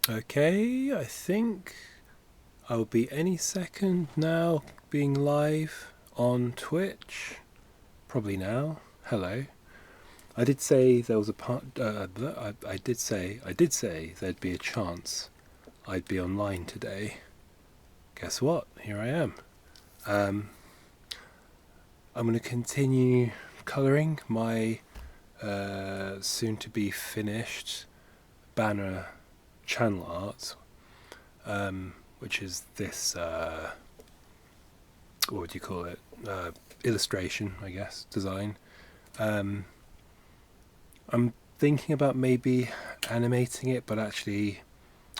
Okay, I think I will be any second now being live on Twitch. Probably now. Hello. I did say there was a part. I did say there'd be a chance I'd be online today. Guess what? Here I am. Um, I'm going to continue colouring my soon-to-be finished banner channel art, which is this. What would you call it? Illustration, I guess, design. Um, I'm thinking about maybe animating it, but actually,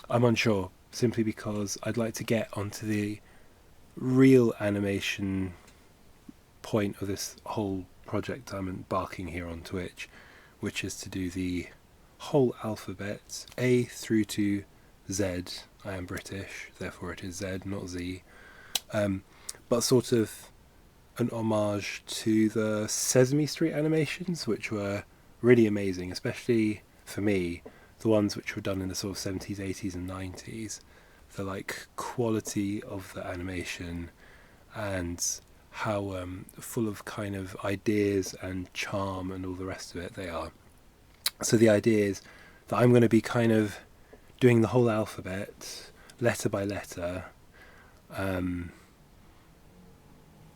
I'm unsure. Simply because I'd like to get onto the real animation point of this whole project I'm embarking here on Twitch, which is to do the whole alphabet, A through to Z. I am British, therefore it is Z, not Z. But sort of an homage to the Sesame Street animations, which were really amazing, especially for me, the ones which were done in the sort of 70s, 80s, and 90s. The like quality of the animation and how full of kind of ideas and charm and all the rest of it they are. So the idea is that I'm going to be kind of doing the whole alphabet letter by letter, um,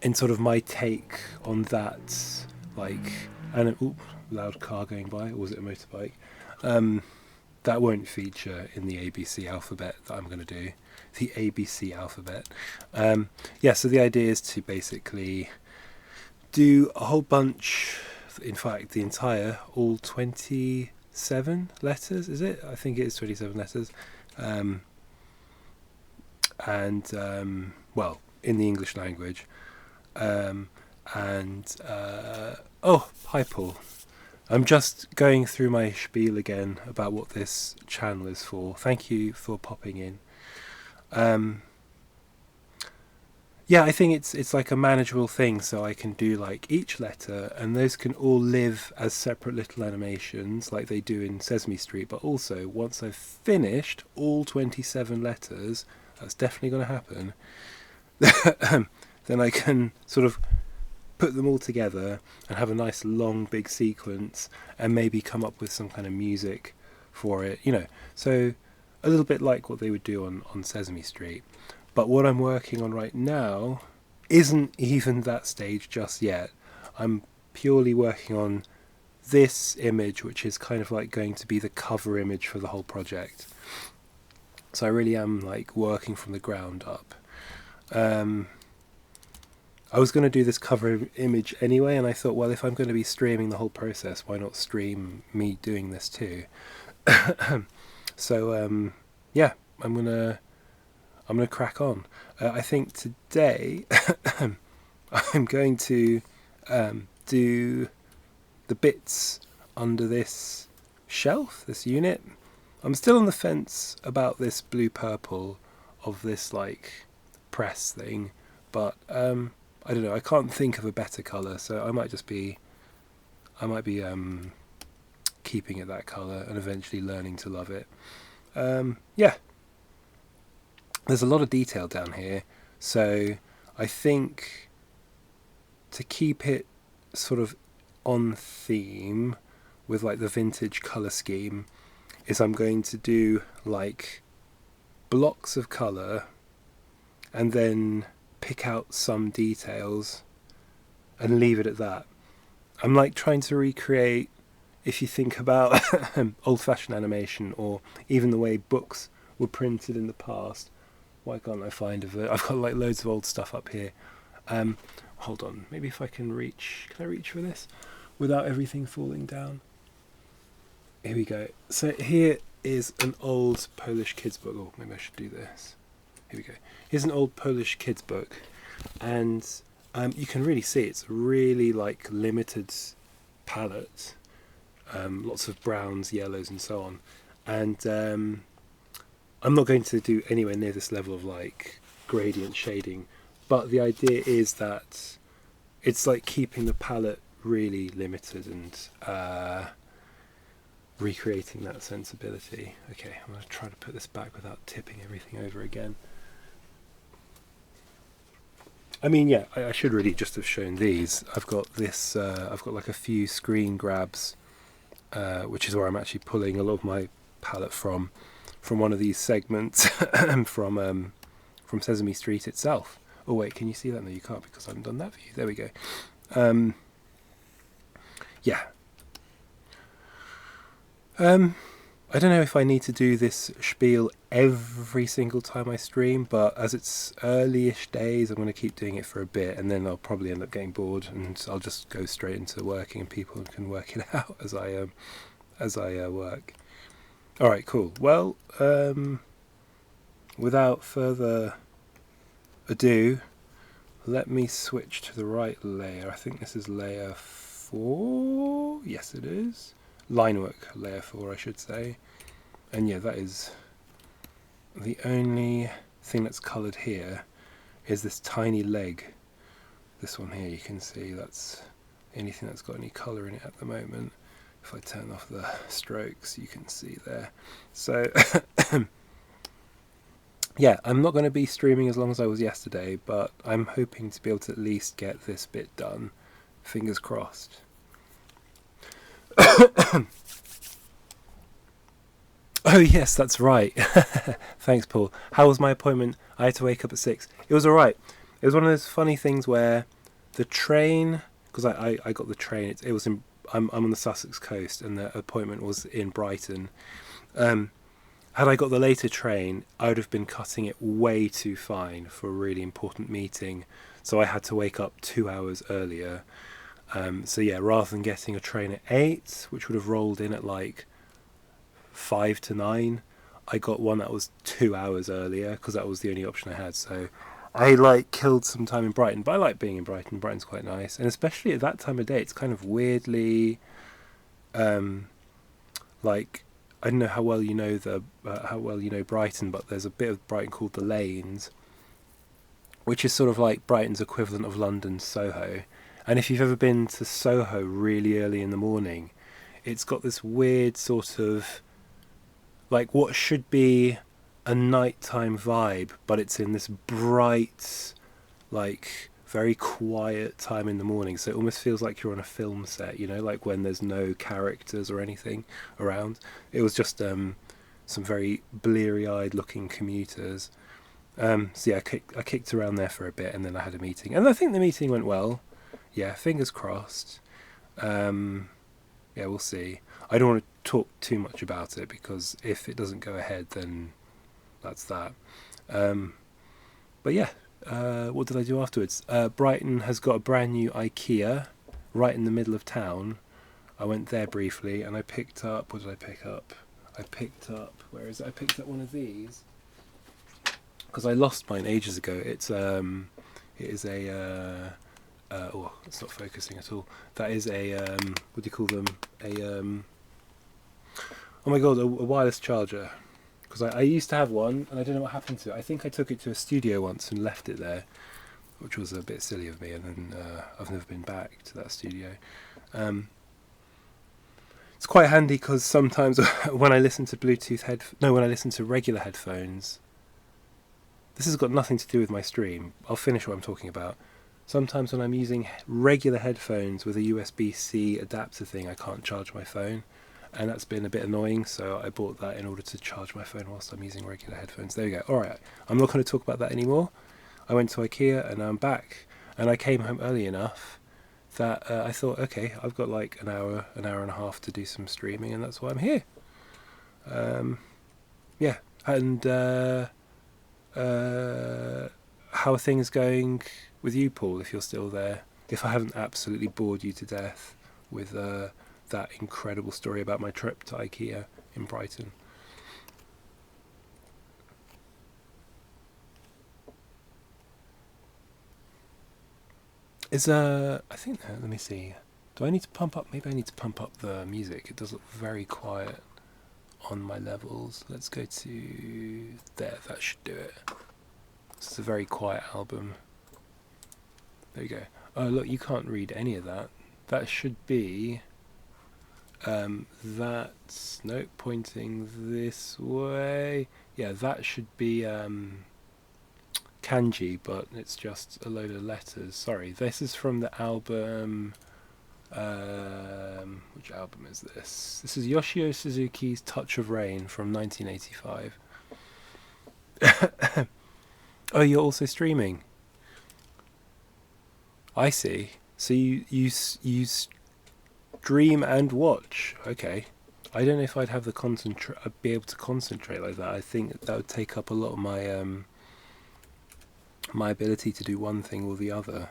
in sort of my take on that, like, and loud car going by, or was it a motorbike? That won't feature in the ABC alphabet that I'm going to do, the ABC alphabet. Yeah, so the idea is to basically do a whole bunch, in fact, the entire, all 27 letters, is it? I think it is 27 letters. Well, in the English language. Um, oh, hi Paul. I'm just going through my spiel again about what this channel is for. Thank you for popping in. Yeah, I think it's like a manageable thing, so I can do like each letter, and those can all live as separate little animations, like they do in Sesame Street. But also, once I've finished all 27 letters, that's definitely going to happen. Then I can sort of put them all together and have a nice long big sequence, and maybe come up with some kind of music for it, so a little bit like what they would do on Sesame Street. But what I'm working on right now isn't even that stage just yet. I'm purely working on this image, which is kind of like going to be the cover image for the whole project. So I really am like working from the ground up. I was going to do this cover image anyway, and I thought, well, if I'm going to be streaming the whole process, why not stream me doing this too? So yeah, I'm gonna crack on. I think today I'm going to do the bits under this shelf, this unit. I'm still on the fence about this blue-purple of this like press thing, but I don't know. I can't think of a better colour, so I might be keeping it that colour and eventually learning to love it. Yeah, there's a lot of detail down here, so I think to keep it sort of on theme with like the vintage colour scheme is I'm going to do like blocks of colour and then pick out some details and leave it at that. I'm like trying to recreate, if you think about old-fashioned animation or even the way books were printed in the past. Why can't I find of it? I've got like loads of old stuff up here. Hold on, maybe if I can reach. Can I reach for this without everything falling down? Here we go. So here is an old Polish kids book. Oh, maybe I should do this. Here we go. Here's an old Polish kids book, and you can really see it's really like limited palette. Lots of browns, yellows, and so on. And I'm not going to do anywhere near this level of like gradient shading, but the idea is that it's like keeping the palette really limited and recreating that sensibility. Okay, I'm going to try to put this back without tipping everything over again. I mean, yeah, I should really just have shown these. I've got this, I've got like a few screen grabs, which is where I'm actually pulling a lot of my palette from one of these segments from Sesame Street itself. Oh wait, can you see that? No, you can't, because I haven't done that for you. There we go. Yeah. I don't know if I need to do this spiel every single time I stream, but as it's early-ish days, I'm going to keep doing it for a bit, and then I'll probably end up getting bored, and I'll just go straight into working, and people can work it out as I work. All right, cool. Well, without further ado, let me switch to the right layer. I think this is layer 4. Yes, it is. Line work layer 4, I should say. And yeah, that is the only thing that's coloured here is this tiny leg. This one here, you can see that's anything that's got any colour in it at the moment. If I turn off the strokes, you can see there. So yeah, I'm not going to be streaming as long as I was yesterday, but I'm hoping to be able to at least get this bit done. Fingers crossed. Oh yes, that's right. Thanks, Paul. How was my appointment? I had to wake up at 6. It was alright. It was one of those funny things where the train, because I got the train, it was in, I'm on the Sussex coast, and the appointment was in Brighton. Had I got the later train, I would have been cutting it way too fine for a really important meeting, so I had to wake up 2 hours earlier. So yeah, rather than getting a train at 8, which would have rolled in at like 5 to 9, I got one that was 2 hours earlier, because that was the only option I had. So I like killed some time in Brighton, but I like being in Brighton. Brighton's quite nice, and especially at that time of day, it's kind of weirdly like, I don't know how well you know Brighton, but there's a bit of Brighton called the Lanes, which is sort of like Brighton's equivalent of London's Soho. And if you've ever been to Soho really early in the morning, it's got this weird sort of like what should be a nighttime vibe, but it's in this bright, like very quiet time in the morning. So it almost feels like you're on a film set, you know, like when there's no characters or anything around. It was just some very bleary-eyed looking commuters. So yeah, I kicked around there for a bit, and then I had a meeting, and I think the meeting went well. Yeah, fingers crossed. Yeah, we'll see. I don't want to talk too much about it, because if it doesn't go ahead, then that's that. But yeah, what did I do afterwards? Brighton has got a brand new IKEA right in the middle of town. I went there briefly, and I picked up... What did I pick up? Where is it? I picked up one of these, because I lost mine ages ago. It is a... oh, it's not focusing at all. That is a, what do you call them? Oh my god, a wireless charger. Because I used to have one, and I don't know what happened to it. I think I took it to a studio once and left it there, which was a bit silly of me, and then I've never been back to that studio. It's quite handy, because sometimes when I listen to when I listen to regular headphones, this has got nothing to do with my stream. I'll finish what I'm talking about. Sometimes when I'm using regular headphones with a USB-C adapter thing, I can't charge my phone, and that's been a bit annoying, so I bought that in order to charge my phone whilst I'm using regular headphones. There we go. Alright, I'm not going to talk about that anymore. I went to IKEA, and now I'm back, and I came home early enough that I thought, okay, I've got like an hour and a half to do some streaming, and that's why I'm here. Yeah, and how are things going with you, Paul, if you're still there? If I haven't absolutely bored you to death with that incredible story about my trip to IKEA in Brighton. I think, let me see. Do I need to pump up? Maybe I need to pump up the music. It does look very quiet on my levels. Let's go to there. That should do it. It's a very quiet album. There you go. Oh, look, you can't read any of that. That should be That's no pointing this way. Yeah, that should be kanji, but it's just a load of letters. Sorry, this is from the album. Which album is this? This is Yoshio Suzuki's Touch of Rain from 1985. Oh, you're also streaming. I see. So you stream and watch. Okay. I don't know if I'd have the I'd be able to concentrate like that. I think that would take up a lot of my my ability to do one thing or the other.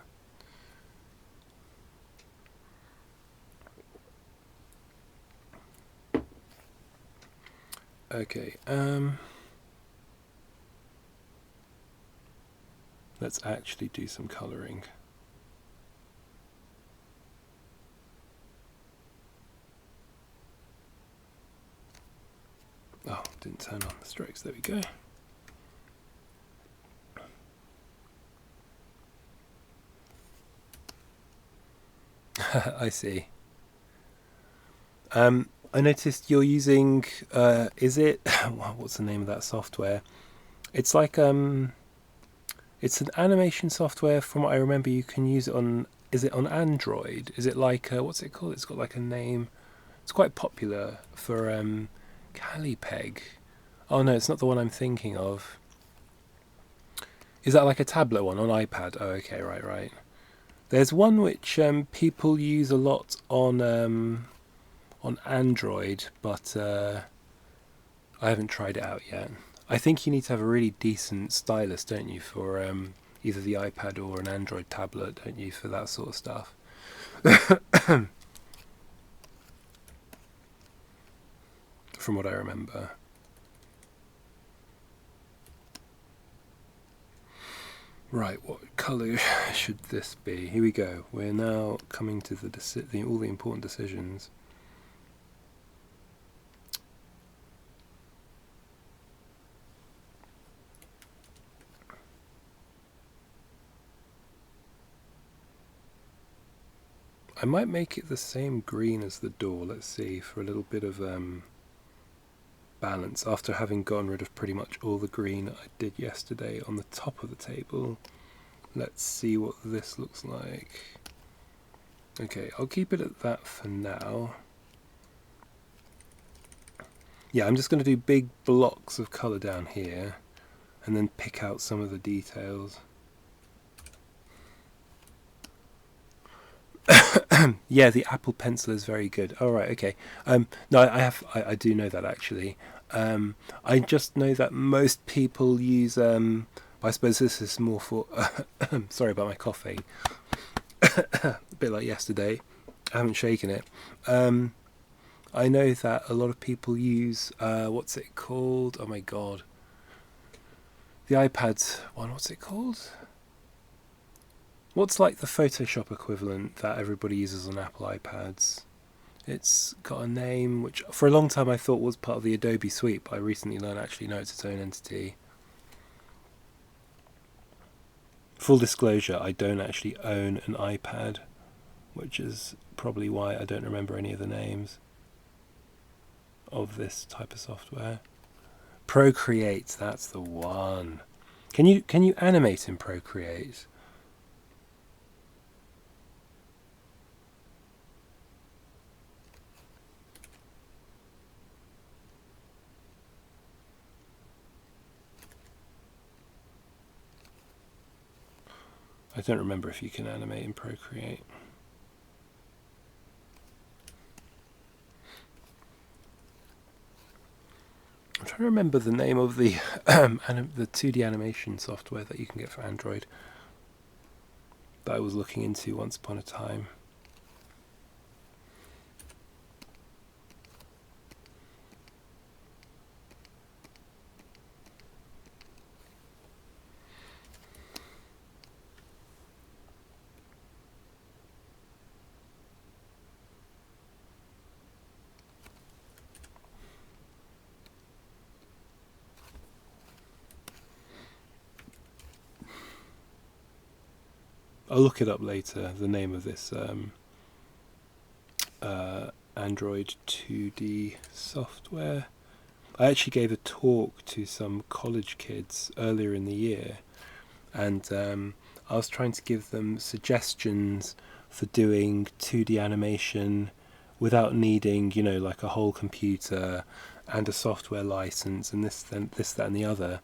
Okay. Let's actually do some colouring. Oh, didn't turn on the strokes. There we go. I see. I noticed you're using. Is it? What's the name of that software? It's like it's an animation software. From what I remember, you can use it on. Is it on Android? Is it like what's it called? It's got like a name. It's quite popular for Calipeg. Oh no, it's not the one I'm thinking of. Is that like a tablet one on iPad? Oh, okay, right. There's one which people use a lot on Android, but I haven't tried it out yet. I think you need to have a really decent stylus, don't you, for either the iPad or an Android tablet, don't you, for that sort of stuff. From what I remember. Right, what colour should this be? Here we go. We're now coming to all the important decisions. I might make it the same green as the door, let's see, for a little bit of balance, after having gotten rid of pretty much all the green I did yesterday on the top of the table. Let's see what this looks like. Okay, I'll keep it at that for now. Yeah, I'm just going to do big blocks of colour down here and then pick out some of the details. Yeah, the Apple Pencil is very good. Oh, right, okay. No, I do know that actually. I just know that most people use. I suppose this is more for. Sorry about my coughing. A bit like yesterday. I haven't shaken it. I know that a lot of people use. What's it called? Oh my god. The iPad one. What's it called? What's like the Photoshop equivalent that everybody uses on Apple iPads? It's got a name which for a long time I thought was part of the Adobe suite, but I recently learned actually no, it's its own entity. Full disclosure, I don't actually own an iPad, which is probably why I don't remember any of the names of this type of software. Procreate, that's the one. Can you animate in Procreate? I don't remember if you can animate in Procreate. I'm trying to remember the name of the the 2D animation software that you can get for Android that I was looking into once upon a time. I'll look it up later, the name of this Android 2D software. I actually gave a talk to some college kids earlier in the year, and I was trying to give them suggestions for doing 2D animation without needing, like a whole computer and a software license and this, that, and the other.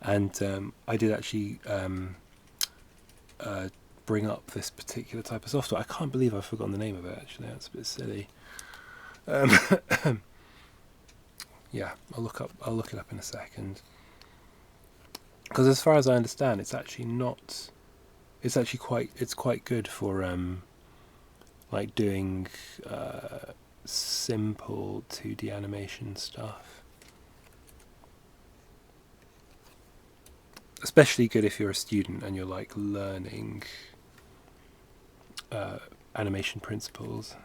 And I did actually bring up this particular type of software. I can't believe I've forgotten the name of it, actually. That's a bit silly. Yeah, I'll look it up in a second. Because as far as I understand, it's quite good for like doing simple 2D animation stuff. Especially good if you're a student and you're like learning animation principles.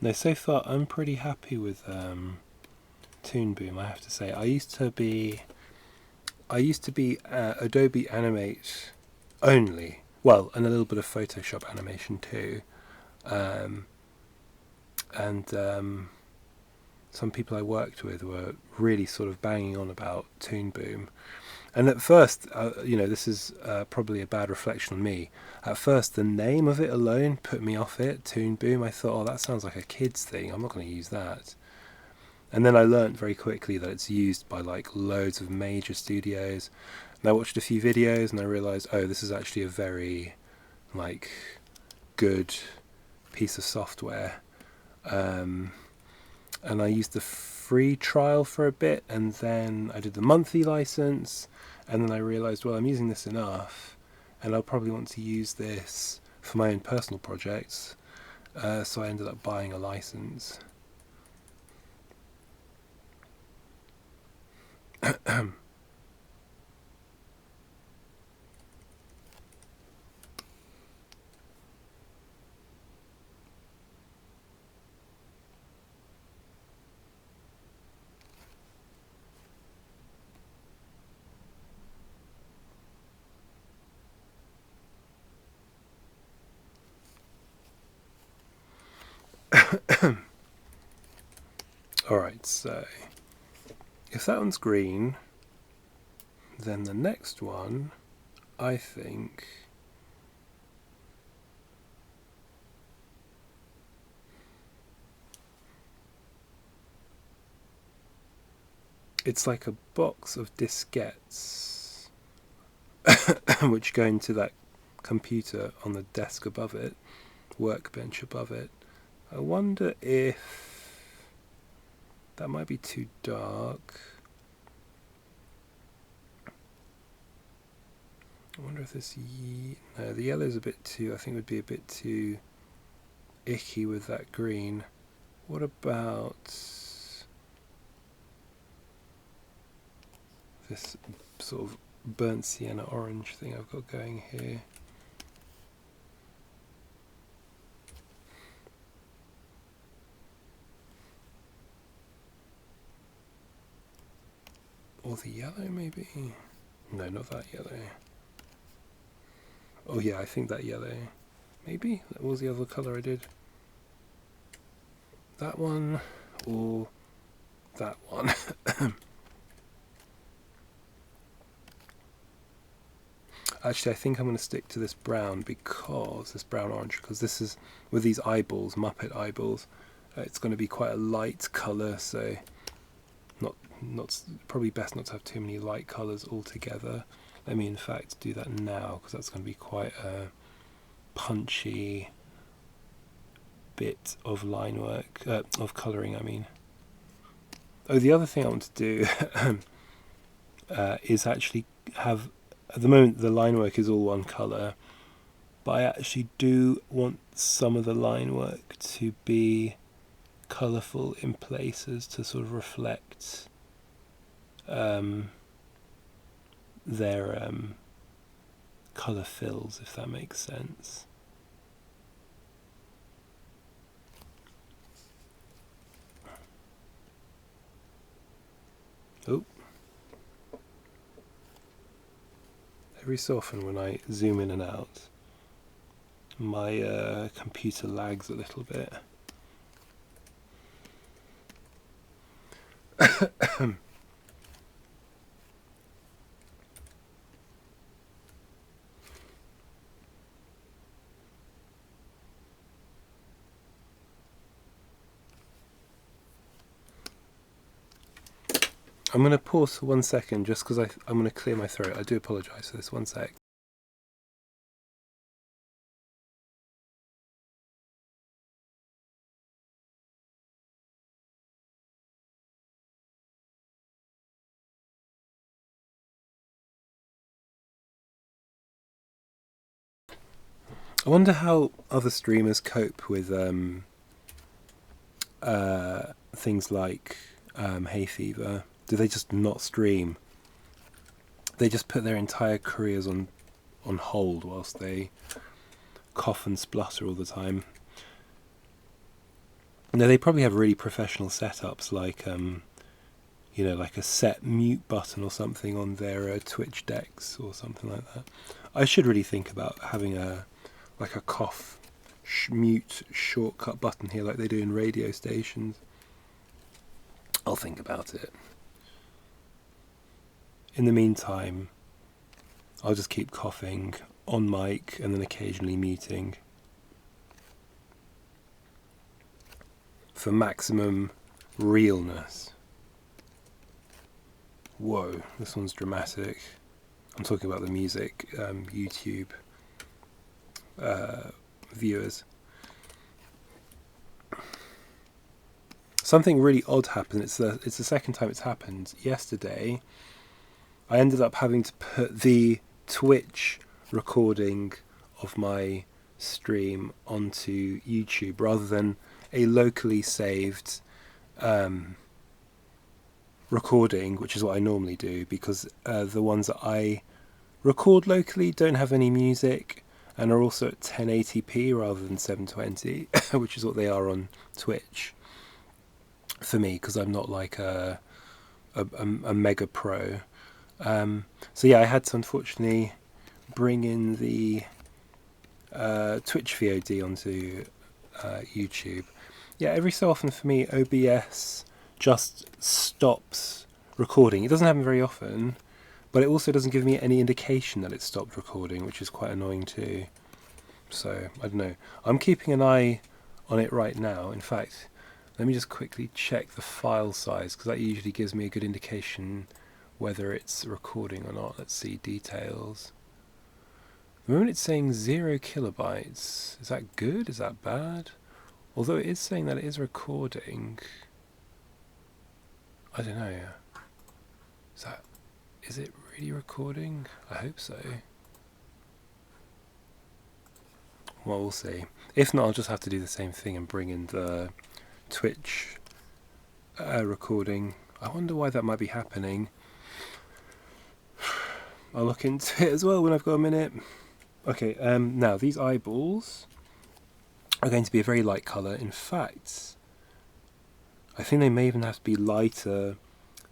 No, so far I'm pretty happy with Toon Boom, I have to say. I used to be Adobe Animate only. Well, and a little bit of Photoshop animation too. And some people I worked with were really sort of banging on about Toon Boom. And at first, this is probably a bad reflection on me. At first, the name of it alone put me off it, Toon Boom. I thought, oh, that sounds like a kid's thing. I'm not going to use that. And then I learnt very quickly that it's used by like loads of major studios. And I watched a few videos and I realised, oh, this is actually a very like good piece of software. And I used the free trial for a bit, and then I did the monthly license, and then I realised, well, I'm using this enough, and I'll probably want to use this for my own personal projects. So I ended up buying a license. Alright, so if that one's green, then the next one, I think, it's like a box of diskettes which go into that computer on the desk above it, workbench above it. I wonder if that might be too dark. I wonder if this... No, the yellow's a bit too... I think would be a bit too icky with that green. What about this sort of burnt sienna orange thing I've got going here? Or the yellow, maybe? No, not that yellow. Oh yeah, I think that yellow. Maybe? What was the other colour I did? That one, or that one? Actually, I think I'm going to stick to this brown, because this brown orange, because this is, with these eyeballs, Muppet eyeballs, it's going to be quite a light colour, so not probably best not to have too many light colours altogether. Let me in fact do that now, because that's going to be quite a punchy bit of line work, of colouring I mean. Oh, the other thing I want to do is actually have At the moment the line work is all one colour, but I actually do want some of the line work to be colourful in places to sort of reflect their colour fills, if that makes sense. Oh, every so often when I zoom in and out, my computer lags a little bit. I'm going to pause for 1 second just because I'm going to clear my throat. I do apologise for this. 1 sec. I wonder how other streamers cope with things like hay fever. Do they just not stream? They just put their entire careers on hold whilst they cough and splutter all the time. No, they probably have really professional setups, like like a set mute button or something on their Twitch decks or something like that. I should really think about having a cough mute shortcut button here, like they do in radio stations. I'll think about it. In the meantime, I'll just keep coughing on mic and then occasionally muting for maximum realness. Whoa, this one's dramatic. I'm talking about the music YouTube viewers. Something really odd happened. It's the second time it's happened. Yesterday, I ended up having to put the Twitch recording of my stream onto YouTube rather than a locally saved recording, which is what I normally do, because the ones that I record locally don't have any music and are also at 1080p rather than 720, which is what they are on Twitch for me, because I'm not like a mega pro. So yeah, I had to unfortunately bring in the Twitch VOD onto YouTube. Yeah, every so often for me, OBS just stops recording. It doesn't happen very often, but it also doesn't give me any indication that it stopped recording, which is quite annoying too. So, I don't know. I'm keeping an eye on it right now. In fact, let me just quickly check the file size, because that usually gives me a good indication whether it's recording or not. Let's see, details. The moment it's saying 0 kilobytes, is that good? Is that bad? Although it is saying that it is recording. I don't know. Is it really recording? I hope so. Well, we'll see. If not, I'll just have to do the same thing and bring in the Twitch recording. I wonder why that might be happening. I'll look into it as well when I've got a minute. Okay, now these eyeballs are going to be a very light colour. In fact, I think they may even have to be lighter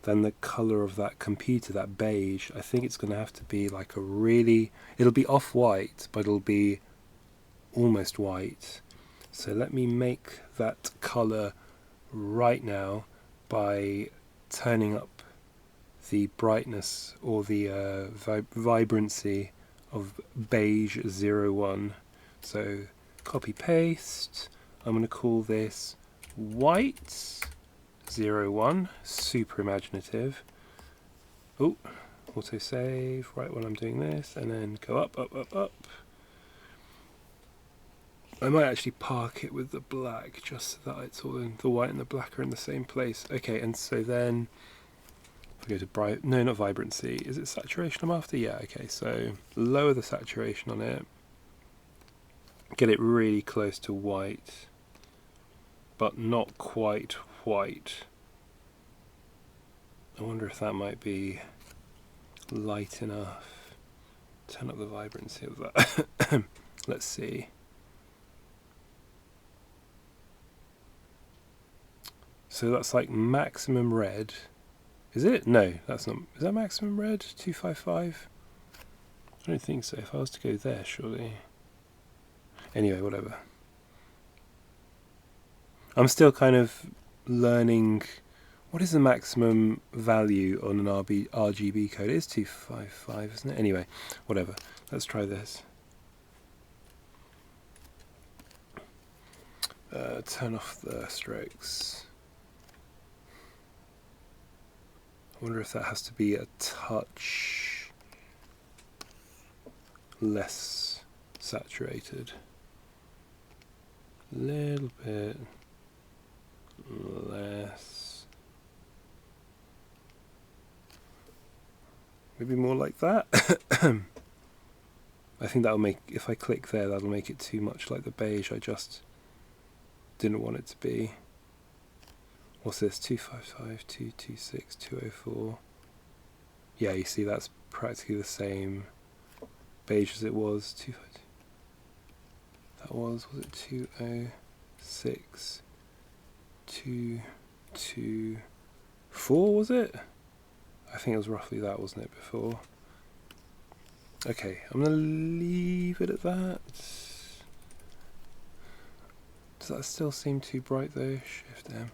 than the colour of that computer, that beige. I think it's going to have to be like it'll be off-white, but it'll be almost white. So let me make that colour right now by turning up the brightness or the vibrancy of beige 01. So copy paste. I'm going to call this white 01, super imaginative. Oh, auto save right when I'm doing this, and then go up, up, up, up. I might actually park it with the black just so that it's all in the white and the black are in the same place. Okay, and so then If I go to bright, no, not vibrancy. Is it saturation I'm after? Yeah, okay. So lower the saturation on it. Get it really close to white, but not quite white. I wonder if that might be light enough. Turn up the vibrancy of that. Let's see. So that's like maximum red. Is it? No, that's not. Is that maximum red? 255? I don't think so. If I was to go there, surely. Anyway, whatever. I'm still kind of learning. What is the maximum value on an RGB code? It is 255, isn't it? Anyway, whatever. Let's try this. Turn off the strokes. I wonder if that has to be a touch less saturated. A little bit less. Maybe more like that. I think that'll make, if I click there, that'll make it too much like the beige I just didn't want it to be. What's this? 255, 226, 204. Yeah, you see that's practically the same beige as it was. 252. That was it 206, 224, was it? I think it was roughly that, wasn't it, before? Okay, I'm going to leave it at that. Does that still seem too bright though? Shift M.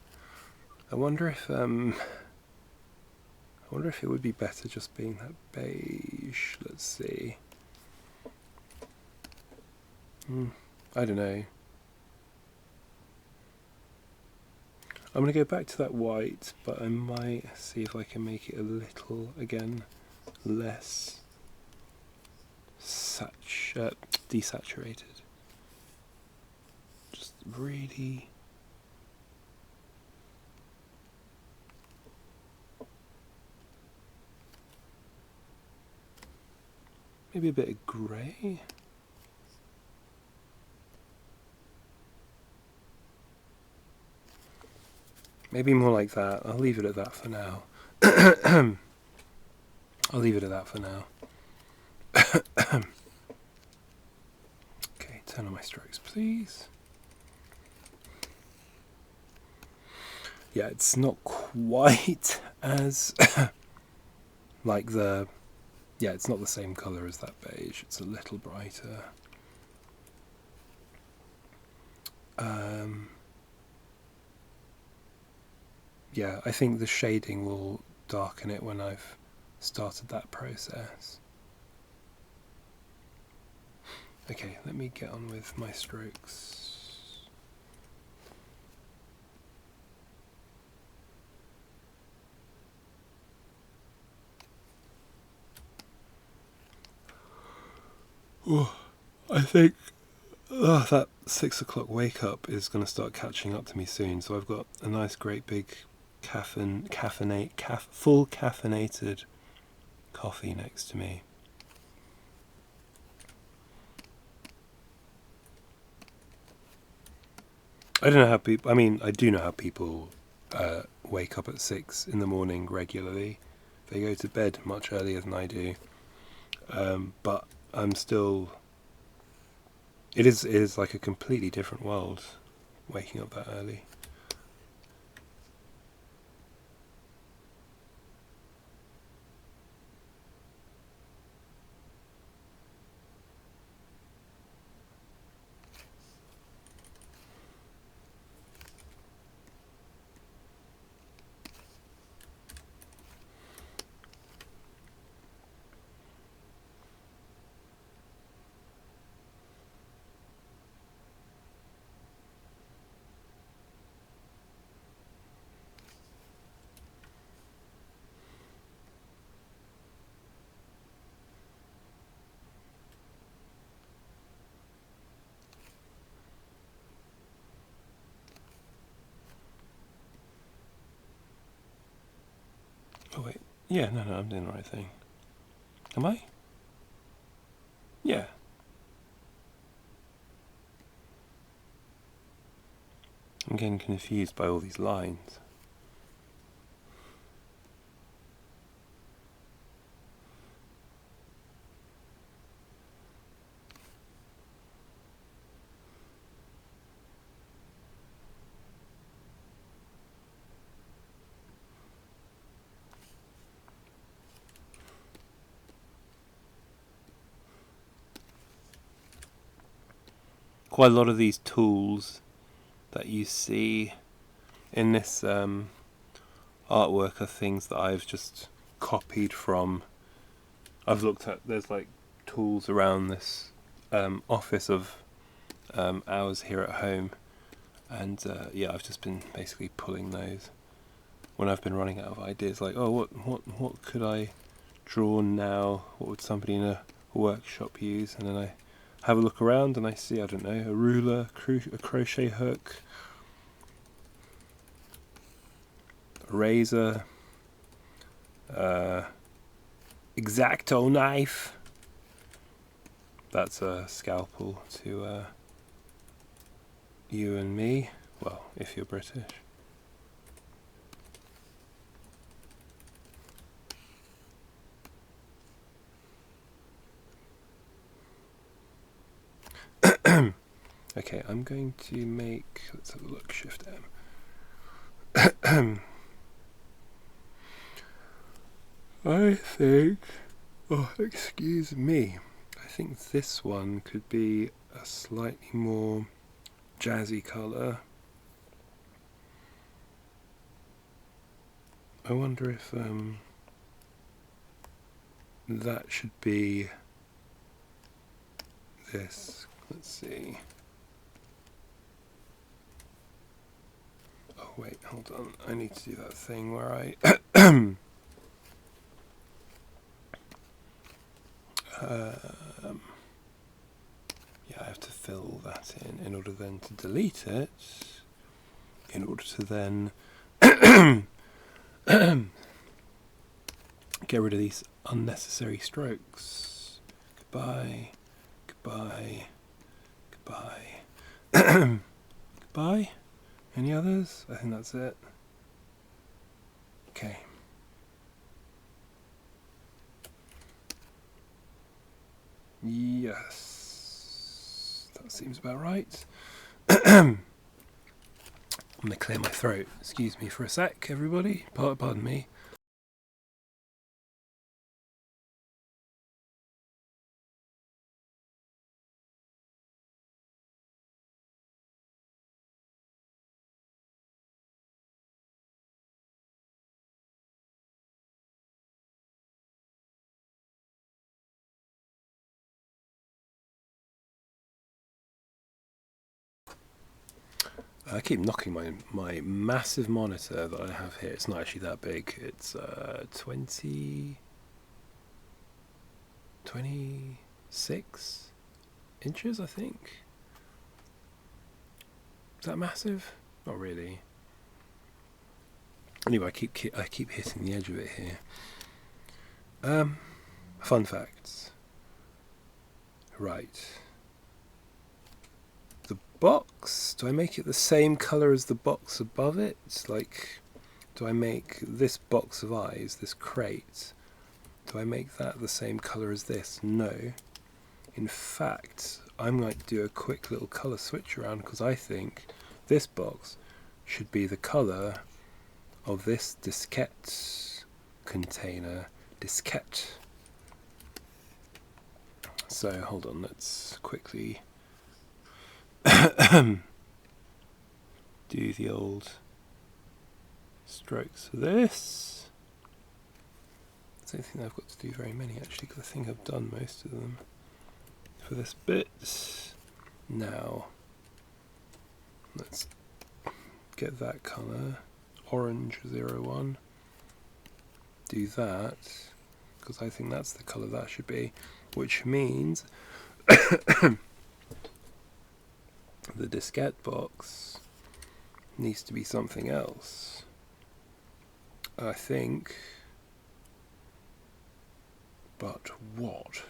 I wonder if it would be better just being that beige. Let's see. I don't know. I'm going to go back to that white, but I might see if I can make it a little, again, less desaturated. Just really... Maybe a bit of grey. Maybe more like that. I'll leave it at that for now. I'll leave it at that for now. Okay, turn on my strokes, please. Yeah, it's not quite as like the... Yeah, it's not the same colour as that beige. It's a little brighter. Yeah, I think the shading will darken it when I've started that process. Okay, let me get on with my strokes. Oh, I think that 6 o'clock wake up is going to start catching up to me soon. So I've got a nice, great big full caffeinated coffee next to me. I don't know how people. I mean, I do know how people wake up at 6 in the morning regularly. They go to bed much earlier than I do. But I'm still... It is like a completely different world, waking up that early. Yeah, no, I'm doing the right thing. Am I? Yeah. I'm getting confused by all these lines. Quite a lot of these tools that you see in this artwork are things that I've just copied from. I've looked at, there's like tools around this office of ours here at home, and yeah, I've just been basically pulling those when I've been running out of ideas. Like, oh, what could I draw now? What would somebody in a workshop use? And then I have a look around and I see, I don't know, a ruler, a crochet hook, a razor, X-Acto knife. That's a scalpel to you and me. Well, if you're British. Okay, I'm going to make, let's have a look, Shift M. I think, oh, excuse me, I think this one could be a slightly more jazzy colour. I wonder if that should be this. Let's see. Oh wait, hold on. I need to do that thing where I yeah, I have to fill all that in order then to delete it, in order to then get rid of these unnecessary strokes. Goodbye, goodbye, goodbye. Goodbye? Any others? I think that's it. Okay. Yes. That seems about right. I'm going to clear my throat. Excuse me for a sec, everybody. Pardon me. I keep knocking my massive monitor that I have here. It's not actually that big. It's 26 inches, I think. Is that massive? Not really. Anyway, I keep hitting the edge of it here. Fun facts. Right. The box, do I make it the same colour as the box above it? It's like, do I make this box of eyes, this crate, do I make that the same colour as this? No. In fact, I'm going to do a quick little colour switch around because I think this box should be the colour of this diskette container. Diskette. So hold on, let's quickly do the old strokes for this. I don't think I've got to do very many actually, because I think I've done most of them for this bit. Now let's get that colour, orange 01. Do that, because I think that's the colour that should be, which means the diskette box needs to be something else. I think But what?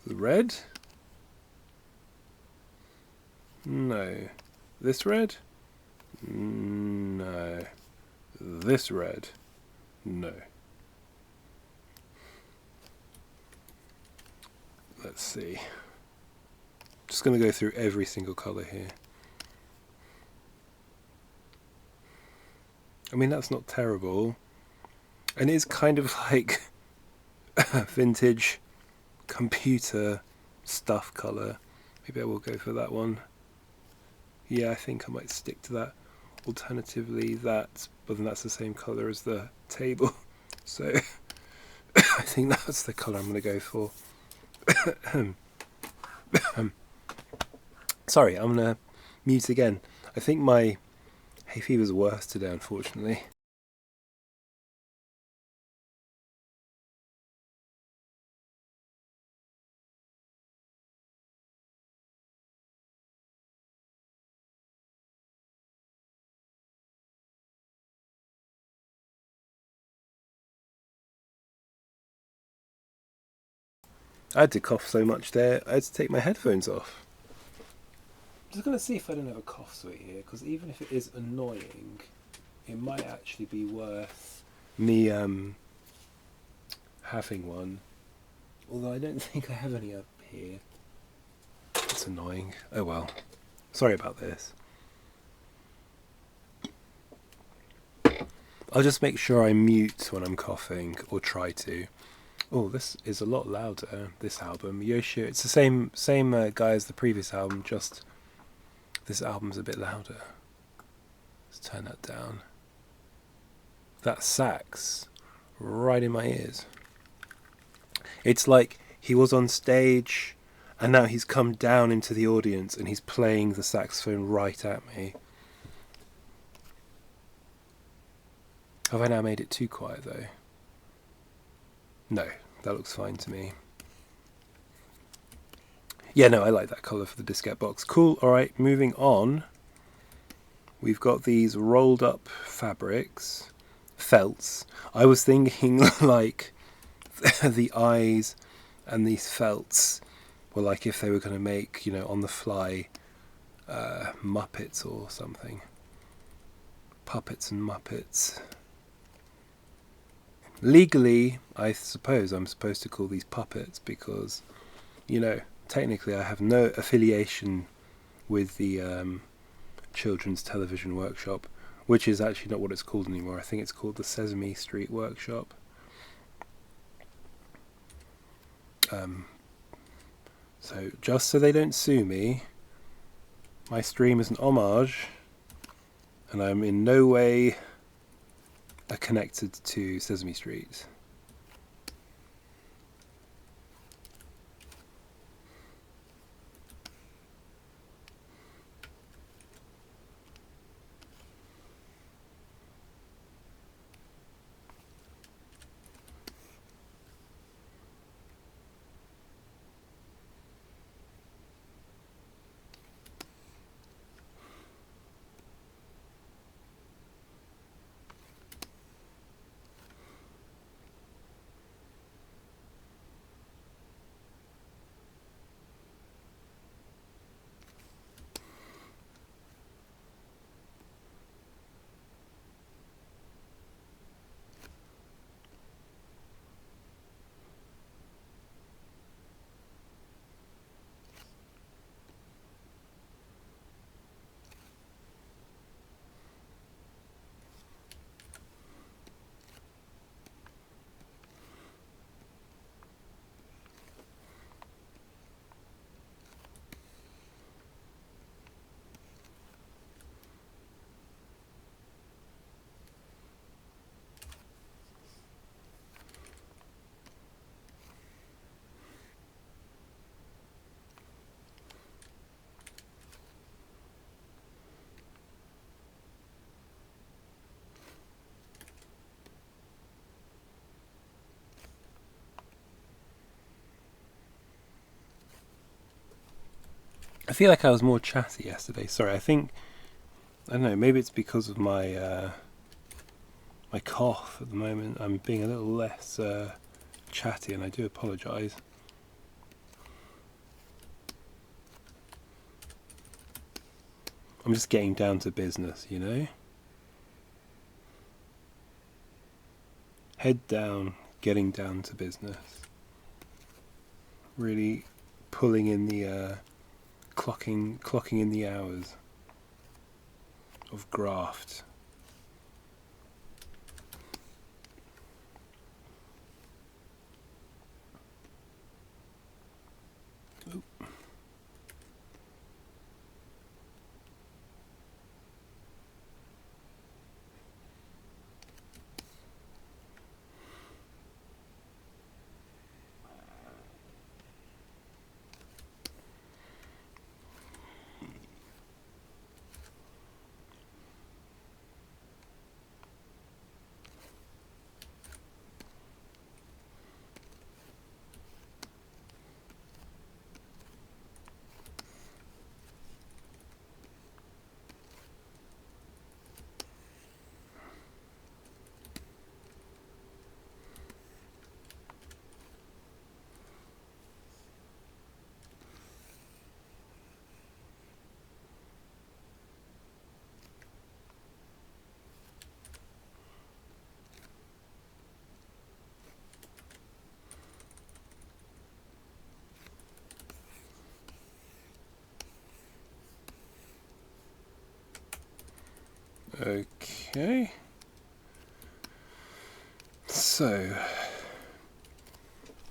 The red? No. This red? No. This red? No. Let's see. Just going to go through every single colour here. I mean, that's not terrible. And it's kind of like vintage computer stuff colour. Maybe I will go for that one. Yeah, I think I might stick to that. Alternatively, that, but then that's the same colour as the table. So I think that's the colour I'm going to go for. Sorry, I'm going to mute again. I think my hay fever's worse today, unfortunately. I had to cough so much there, I had to take my headphones off. I'm just going to see if I don't have a cough sweet here, because even if it is annoying, it might actually be worth me having one. Although I don't think I have any up here. It's annoying. Oh well. Sorry about this. I'll just make sure I mute when I'm coughing, or try to. Oh, this is a lot louder, this album. Yoshio, it's the same guy as the previous album, just this album's a bit louder. Let's turn that down. That sax, right in my ears. It's like he was on stage, and now he's come down into the audience, and he's playing the saxophone right at me. Have I now made it too quiet, though? No, that looks fine to me. Yeah, no, I like that colour for the diskette box. Cool, alright, moving on. We've got these rolled up fabrics, felts. I was thinking like the eyes and these felts were like if they were going to make, you know, on the fly Muppets or something. Puppets and Muppets. Legally, I suppose I'm supposed to call these puppets because, you know, technically I have no affiliation with the Children's Television Workshop, which is actually not what it's called anymore. I think it's called the Sesame Street Workshop. So just so they don't sue me, my stream is an homage, and I'm in no way connected to Sesame Street. feel like I was more chatty yesterday. Sorry, I don't know, maybe it's because of my my cough at the moment. I'm being a little less chatty, and I do apologise. I'm just getting down to business, you know? Head down, getting down to business. Really pulling in the clocking in the hours of graft. Oop. Okay. So,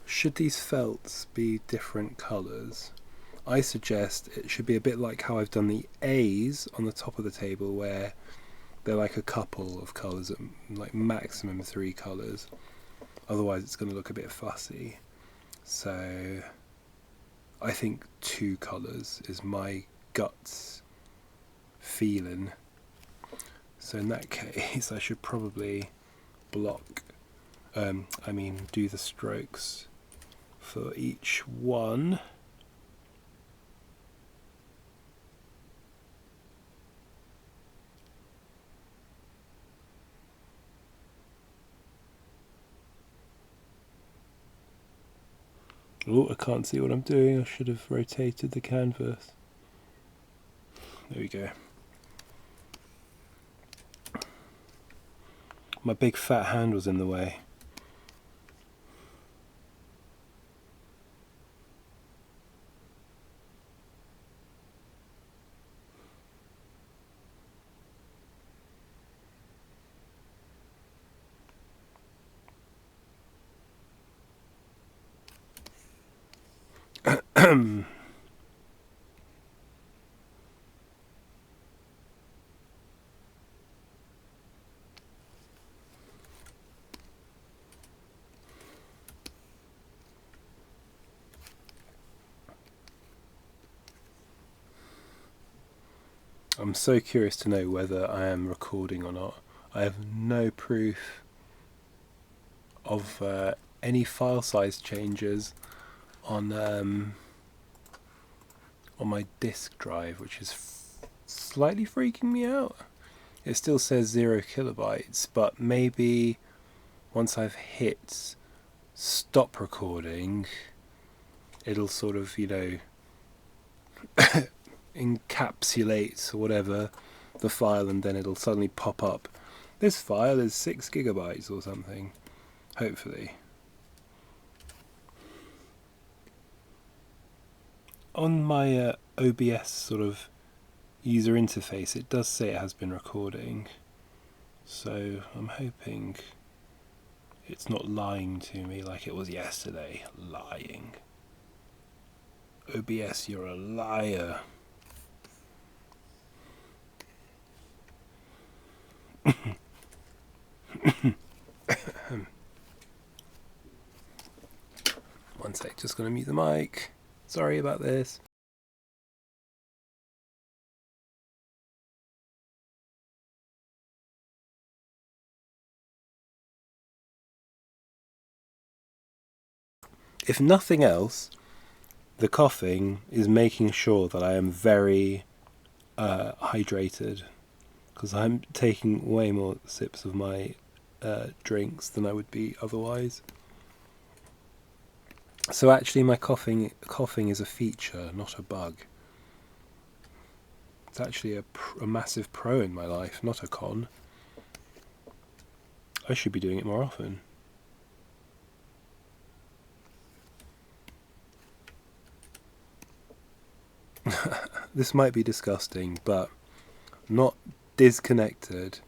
should these felts be different colours? I suggest it should be a bit like how I've done the A's on the top of the table, where they're like a couple of colours, like maximum 3 colours. Otherwise it's going to look a bit fussy. So I think 2 colours is my guts feeling. So in that case I should probably do the strokes for each one. Oh, I can't see what I'm doing. I should have rotated the canvas. There we go. My big fat hand was in the way. I'm so curious to know whether I am recording or not. I have no proof of any file size changes on my disk drive, which is slightly freaking me out. It still says 0 kilobytes, but maybe once I've hit stop recording, it'll sort of, encapsulate or whatever the file, and then it'll suddenly pop up. This file is 6 gigabytes or something, hopefully. On my OBS sort of user interface, it does say it has been recording, so I'm hoping it's not lying to me like it was yesterday. Lying. OBS, you're a liar. One sec, just gonna mute the mic. Sorry about this. If nothing else, the coughing is making sure that I am very hydrated, because I'm taking way more sips of my drinks than I would be otherwise. So actually my coughing is a feature, not a bug. It's actually a massive pro in my life, not a con. I should be doing it more often. This might be disgusting, but not disconnected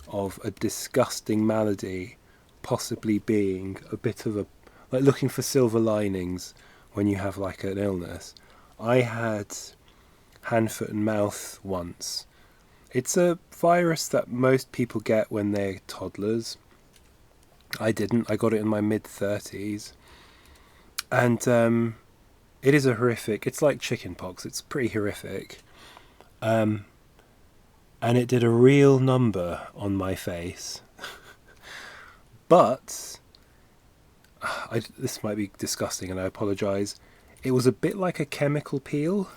of a disgusting malady possibly being a bit of a, like, looking for silver linings when you have like an illness. I had hand, foot and mouth once. It's a virus that most people get when they're toddlers. I didn't. I got it in my mid-30s. And it is a horrific, it's like chickenpox. It's pretty horrific. And it did a real number on my face. But this might be disgusting and I apologise. It was a bit like a chemical peel.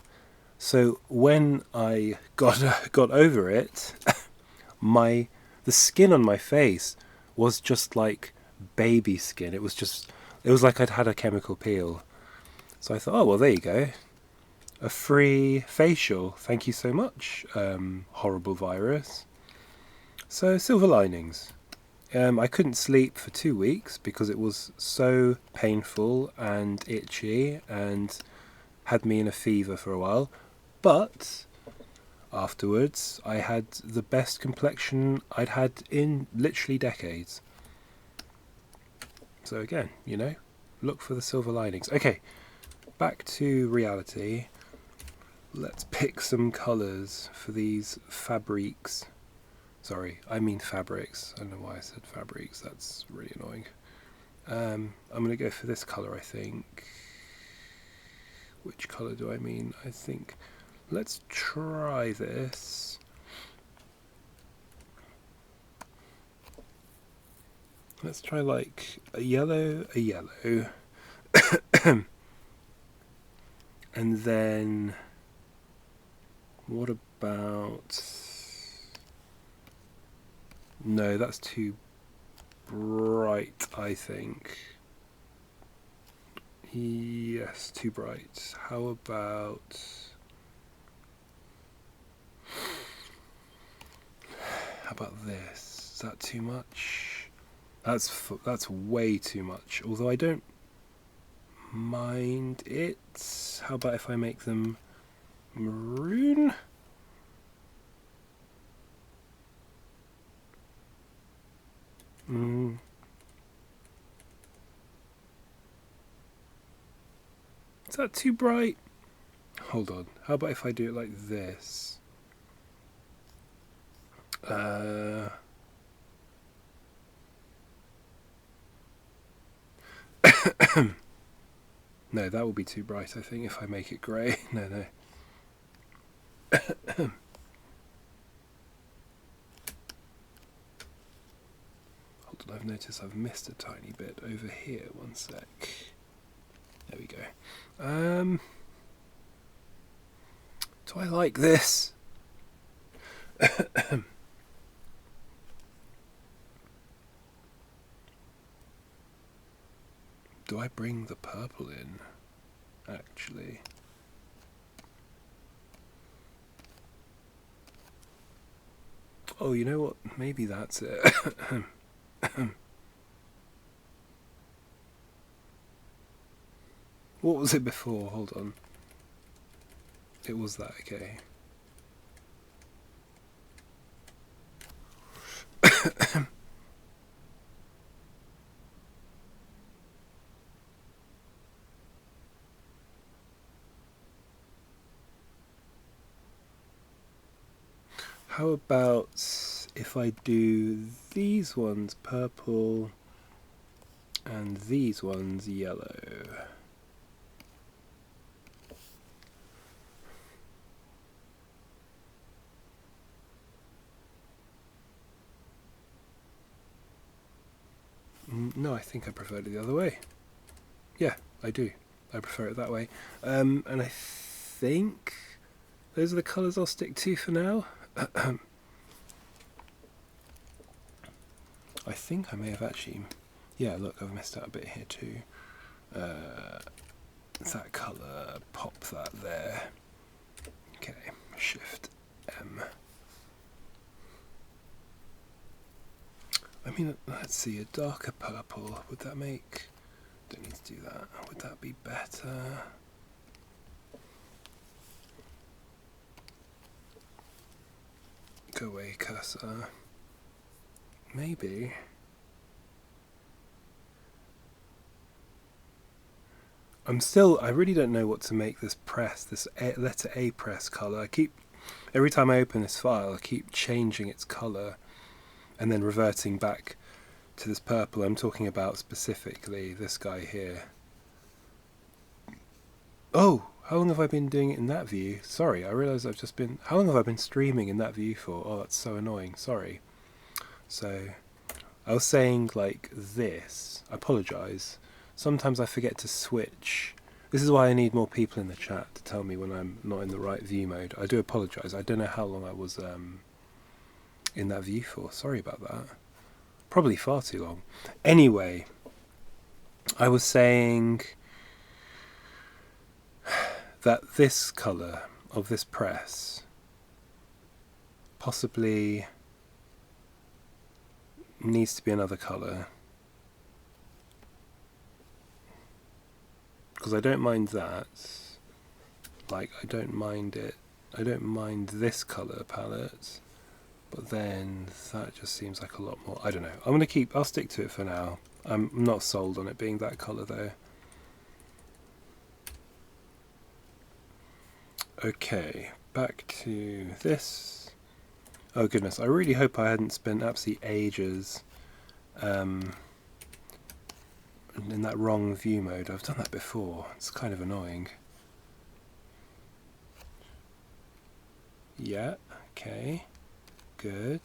So when I got over it, the skin on my face was just like baby skin. It was like I'd had a chemical peel. So I thought, oh well, there you go, a free facial. Thank you so much, horrible virus. So silver linings. I couldn't sleep for 2 weeks because it was so painful and itchy and had me in a fever for a while. But afterwards, I had the best complexion I'd had in literally decades. So again, look for the silver linings. Okay, back to reality. Let's pick some colours for these fabrics. Sorry, I mean fabrics. I don't know why I said fabrics. That's really annoying. I'm going to go for this colour, I think. Which colour do I mean? I think... Let's try this. Let's try like a yellow. And then... What about... No, that's too bright, I think. Yes, too bright. How about... How about this? Is that too much? That's way too much. Although I don't mind it. How about if I make them maroon? Is that too bright? Hold on. How about if I do it like this? No, that will be too bright, I think, if I make it grey. No. Hold on, I've noticed I've missed a tiny bit over here. One sec. There we go. Do I like this? Do I bring the purple in, actually? Oh, you know what? Maybe that's it. What was it before? Hold on. It was that, okay. How about if I do these ones purple and these ones yellow? No, I think I preferred it the other way. Yeah, I do. I prefer it that way. And I think those are the colours I'll stick to for now. I think I may have actually... Yeah, look, I've missed out a bit here too. That colour, pop that there. Okay, Shift M. I mean, let's see, a darker purple, would that make... Don't need to do that. Would that be better? Go away, cursor. Maybe. I really don't know what to make this press, this letter A press colour. Every time I open this file, I keep changing its colour and then reverting back to this purple. I'm talking about specifically this guy here. Oh, how long have I been doing it in that view? Sorry, I realise how long have I been streaming in that view for? Oh, that's so annoying, sorry. So, I was saying like this, I apologise. Sometimes I forget to switch. This is why I need more people in the chat to tell me when I'm not in the right view mode. I do apologise, I don't know how long I was in that view for. Sorry about that. Probably far too long. Anyway, I was saying that this colour of this press possibly needs to be another colour. Because I don't mind that. Like, I don't mind it. I don't mind this colour palette. But then that just seems like a lot more. I don't know. I'll stick to it for now. I'm not sold on it being that colour though. Okay, back to this. Oh goodness, I really hope I hadn't spent absolutely ages in that wrong view mode. I've done that before. It's kind of annoying. Yeah, okay. Good.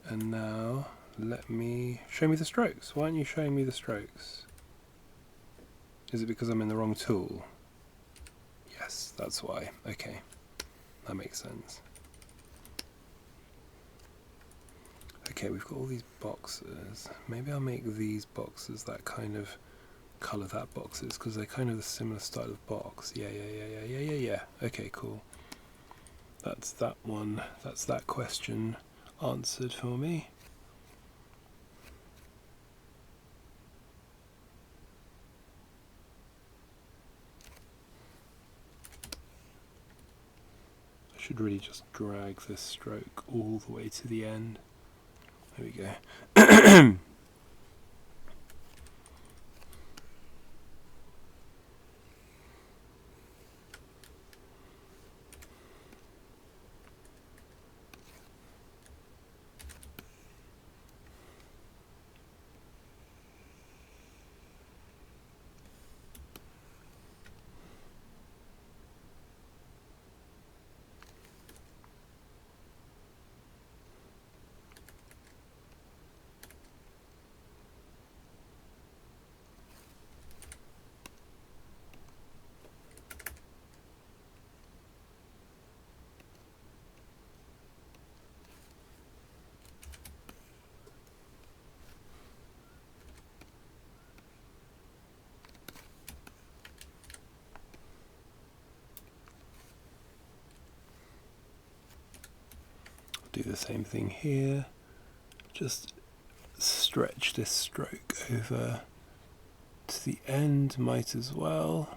And now show me the strokes. Why aren't you showing me the strokes? Is it because I'm in the wrong tool? Yes, that's why. Okay, that makes sense. Okay, we've got all these boxes. Maybe I'll make these boxes that kind of colour that boxes, because they're kind of the similar style of box. Yeah. Okay, cool. That's that one. That's that question answered for me. I should really just drag this stroke all the way to the end. There we go. Do the same thing here. Just stretch this stroke over to the end, might as well.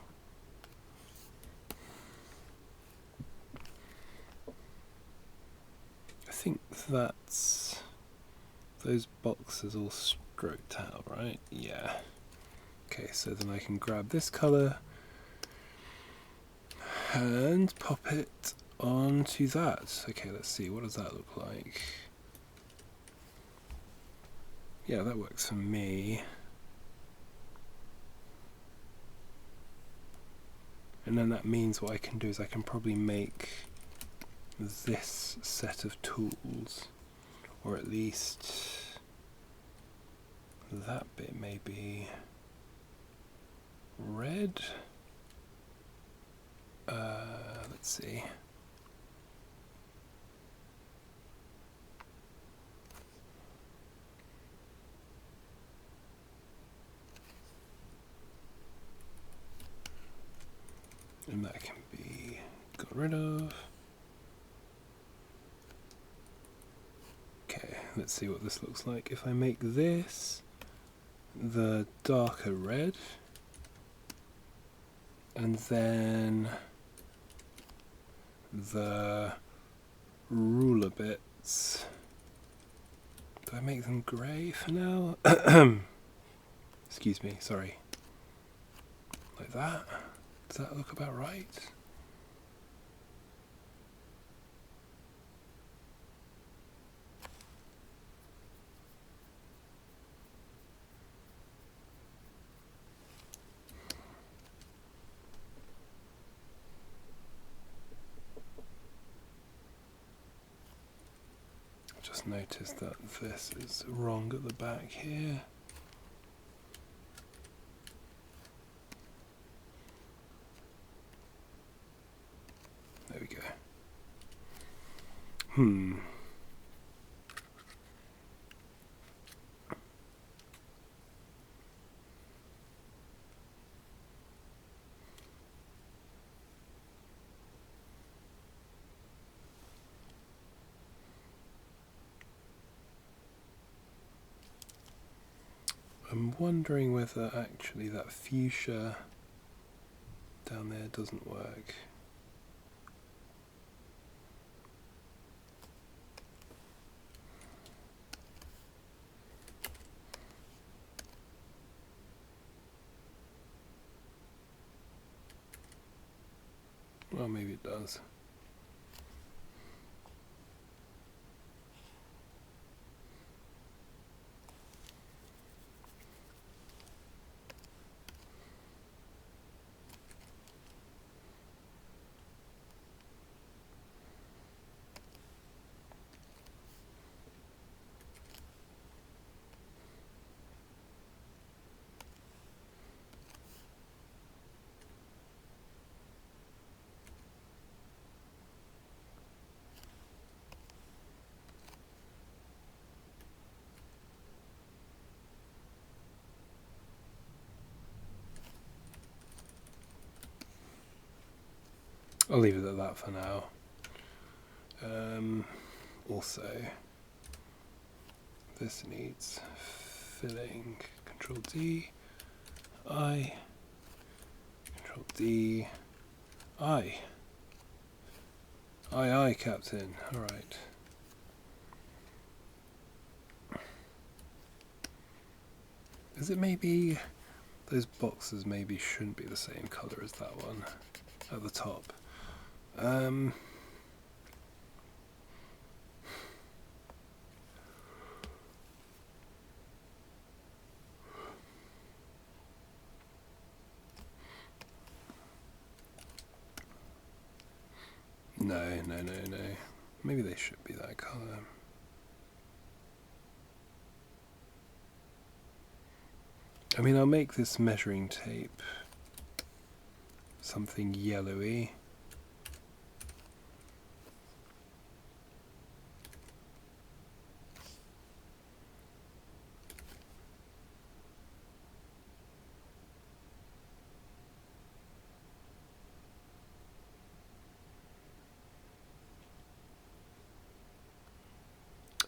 I think that's those boxes all stroked out, right? Yeah. Okay, so then I can grab this colour and pop it onto that. Okay, let's see, what does that look like? Yeah, that works for me. And then that means what I can do is I can probably make this set of tools, or at least that bit maybe. red. Let's see. And that can be got rid of. Okay, let's see what this looks like. If I make this the darker red, and then the ruler bits, do I make them grey for now? Excuse me, sorry. Like that? Does that look about right? Just noticed that this is wrong at the back here. There we go. I'm wondering whether actually that fuchsia down there doesn't work. Well, maybe it does. I'll leave it at that for now. Also, this needs filling. Control D, I, Control D, I. Aye, Captain. Alright. Is it maybe those boxes maybe shouldn't be the same colour as that one at the top? No. Maybe they should be that colour. I mean, I'll make this measuring tape something yellowy.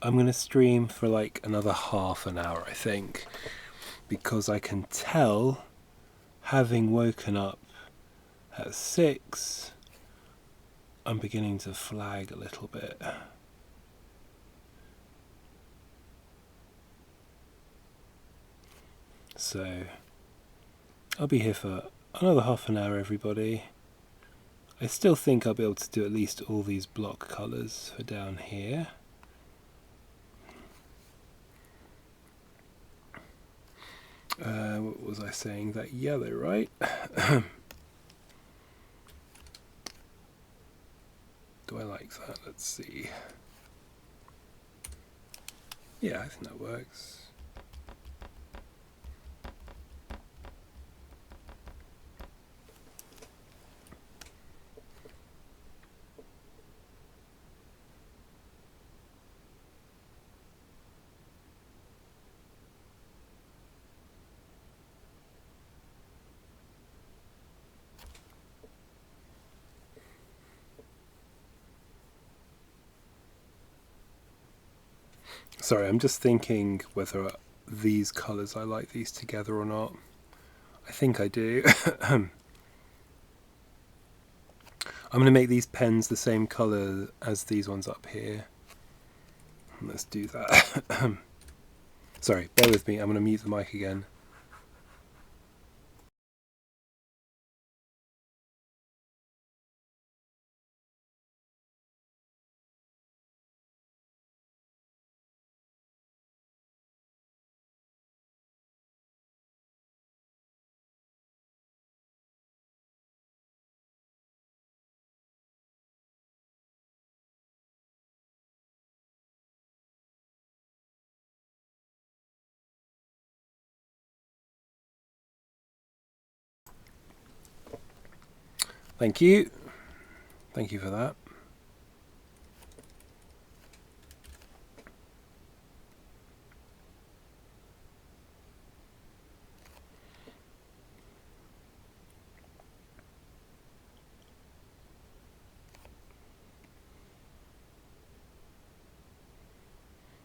I'm going to stream for like another half an hour, I think, because I can tell, having woken up at 6, I'm beginning to flag a little bit. So I'll be here for another half an hour, everybody. I still think I'll be able to do at least all these block colours for down here. What was I saying? That yellow, right? Do I like that? Let's see. Yeah, I think that works. Sorry, I'm just thinking whether these colours, I like these together or not. I think I do. I'm going to make these pens the same colour as these ones up here. Let's do that. Sorry, bear with me. I'm going to mute the mic again. Thank you. Thank you for that.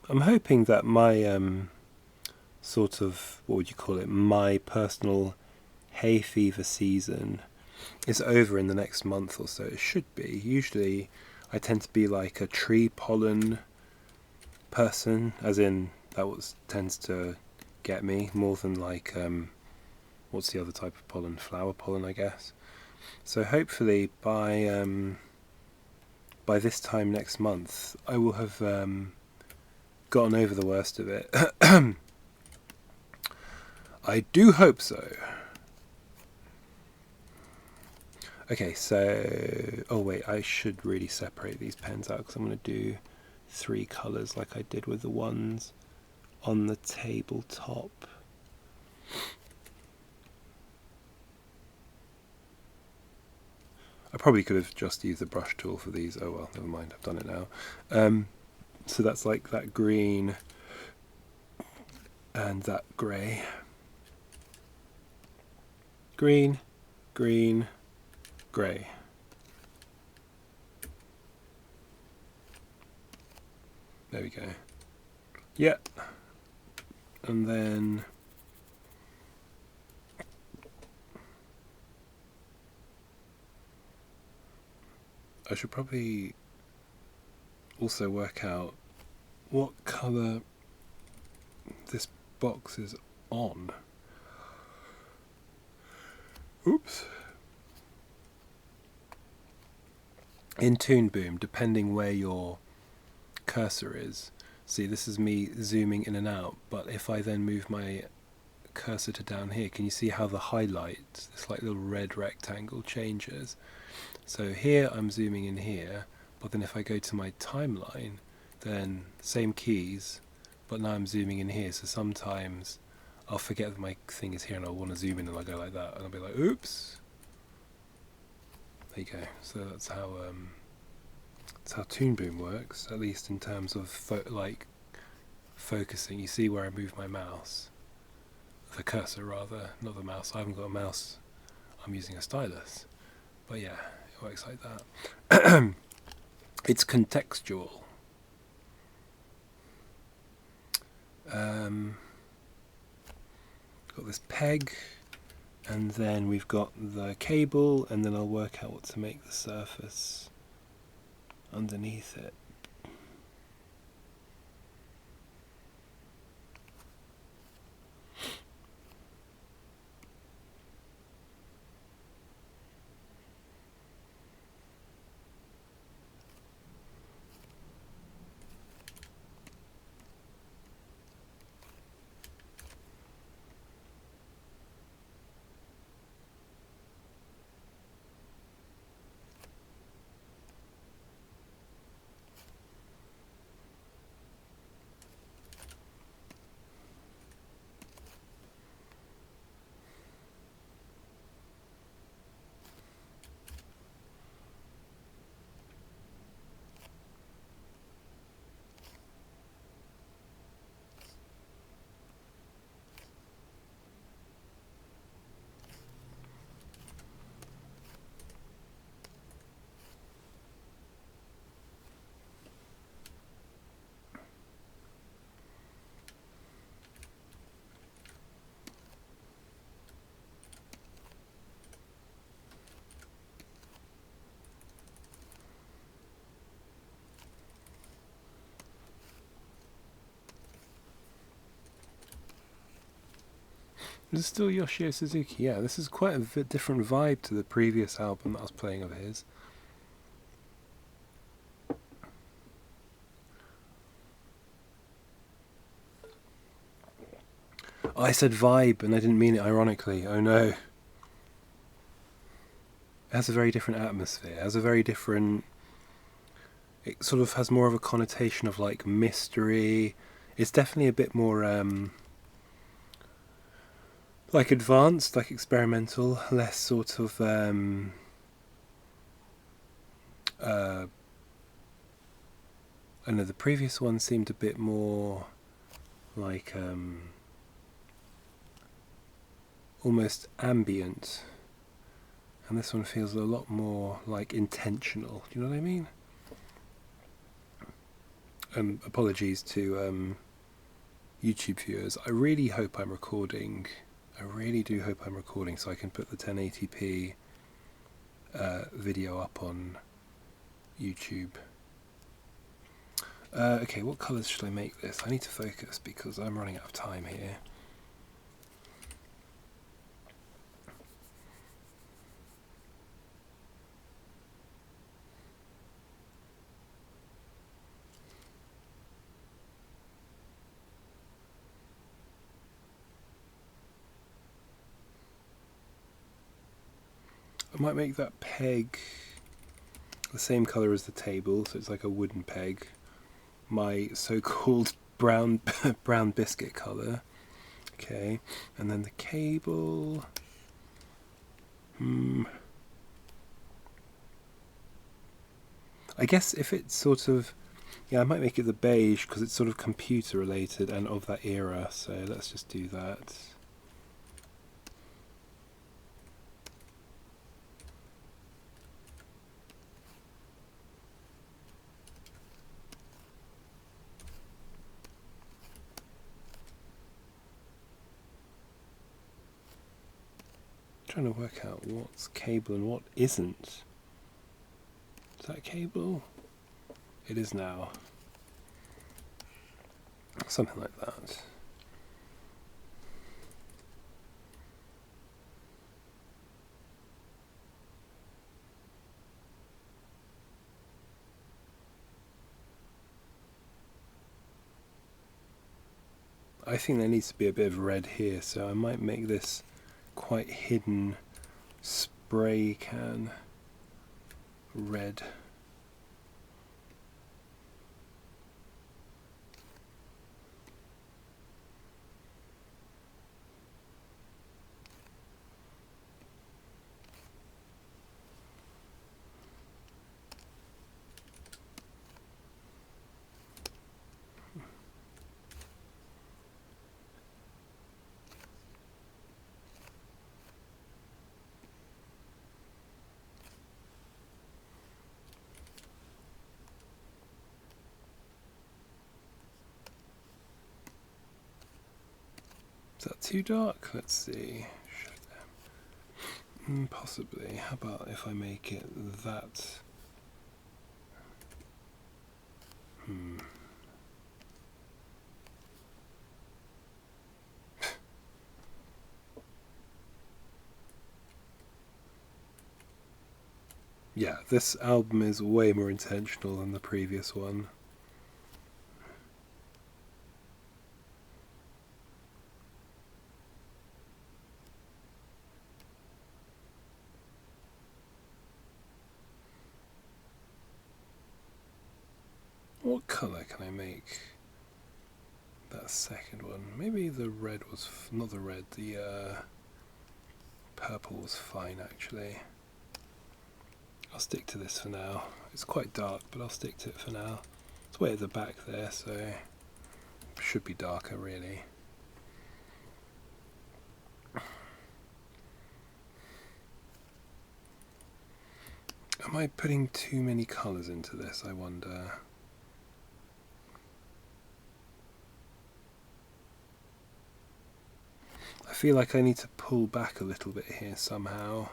I'm hoping that my sort of, what would you call it, my personal hay fever season is over in the next month or so. It should be. Usually I tend to be like a tree pollen person, as in that tends to get me more than like what's the other type of pollen? Flower pollen, I guess. So hopefully by this time next month I will have gotten over the worst of it. I do hope so. Okay, so... oh wait, I should really separate these pens out because I'm going to do 3 colours like I did with the ones on the tabletop. I probably could have just used the brush tool for these. Oh well, never mind, I've done it now. So that's like that green and that grey. Green, green, grey. There we go. Yeah. And then I should probably also work out what colour this box is on. Oops. In Toon Boom, depending where your cursor is, see, this is me zooming in and out, but if I then move my cursor to down here, can you see how the highlight, this like little red rectangle, changes? So here I'm zooming in here, but then if I go to my timeline, then same keys, but now I'm zooming in here, so sometimes I'll forget that my thing is here and I'll want to zoom in and I'll go like that, and I'll be like, oops. There you go. So that's how Toon Boom works, at least in terms of focusing. You see where I move my mouse, the cursor rather, not the mouse. I haven't got a mouse, I'm using a stylus, but yeah, it works like that. It's contextual. Got this peg, and then we've got the cable, and then I'll work out what to make the surface underneath it. Is it still Yoshio Suzuki? Yeah, this is quite a different vibe to the previous album that I was playing of his. Oh, I said vibe and I didn't mean it ironically. Oh no. It has a very different atmosphere. It has a very different... It sort of has more of a connotation of like mystery. It's definitely a bit more like advanced, like experimental, less sort of I don't know, the previous one seemed a bit more like almost ambient, and this one feels a lot more like intentional. Do you know what I mean? Apologies to YouTube viewers. I really hope I'm recording. I really do hope I'm recording so I can put the 1080p video up on YouTube. Okay, what colours should I make this? I need to focus because I'm running out of time here. I might make that peg the same colour as the table, so it's like a wooden peg. My so-called brown biscuit colour. Okay, and then the cable. I guess if it's sort of... Yeah, I might make it the beige because it's sort of computer related and of that era, so let's just do that. Trying to work out what's cable and what isn't. Is that cable? It is now. Something like that. I think there needs to be a bit of red here, so I might make this quite hidden spray can red. Is that too dark? Let's see. Possibly. How about if I make it that? Yeah, this album is way more intentional than the previous one. What colour can I make that second one? Maybe the red was... not the red, the purple was fine actually. I'll stick to this for now. It's quite dark, but I'll stick to it for now. It's way at the back there, so it should be darker really. Am I putting too many colours into this, I wonder? I feel like I need to pull back a little bit here somehow.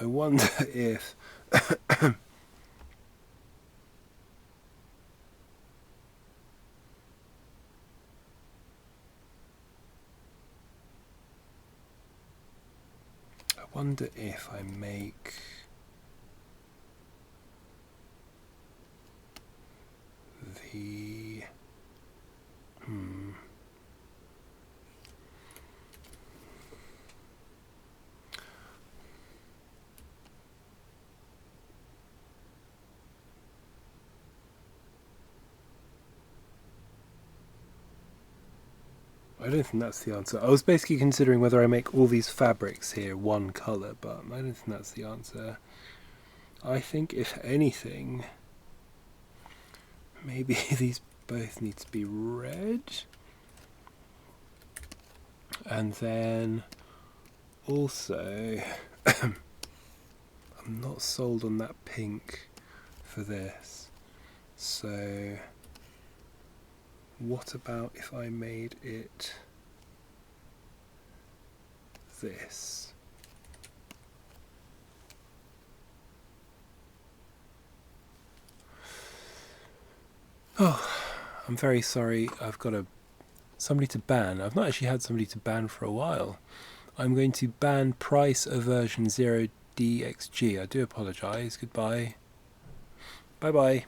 I wonder if I wonder if I make the I don't think that's the answer. I was basically considering whether I make all these fabrics here one colour, but I don't think that's the answer. I think, if anything, maybe these both need to be red. And then also, I'm not sold on that pink for this. So what about if I made it this? Oh, I'm very sorry. I've got somebody to ban. I've not actually had somebody to ban for a while. I'm going to ban price of version 0DXG. I do apologise. Goodbye. Bye-bye.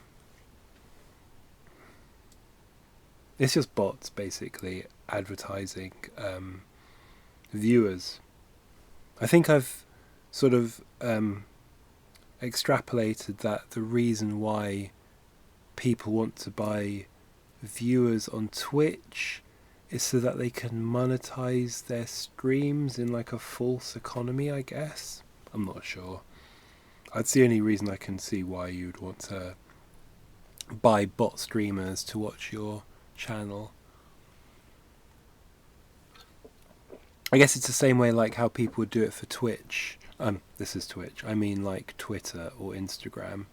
It's just bots, basically, advertising viewers. I think I've sort of extrapolated that the reason why people want to buy viewers on Twitch is so that they can monetize their streams in like a false economy, I guess. I'm not sure. That's the only reason I can see why you'd want to buy bot streamers to watch your channel. I guess it's the same way like how people would do it for Twitch. This is Twitch. I mean like Twitter or Instagram,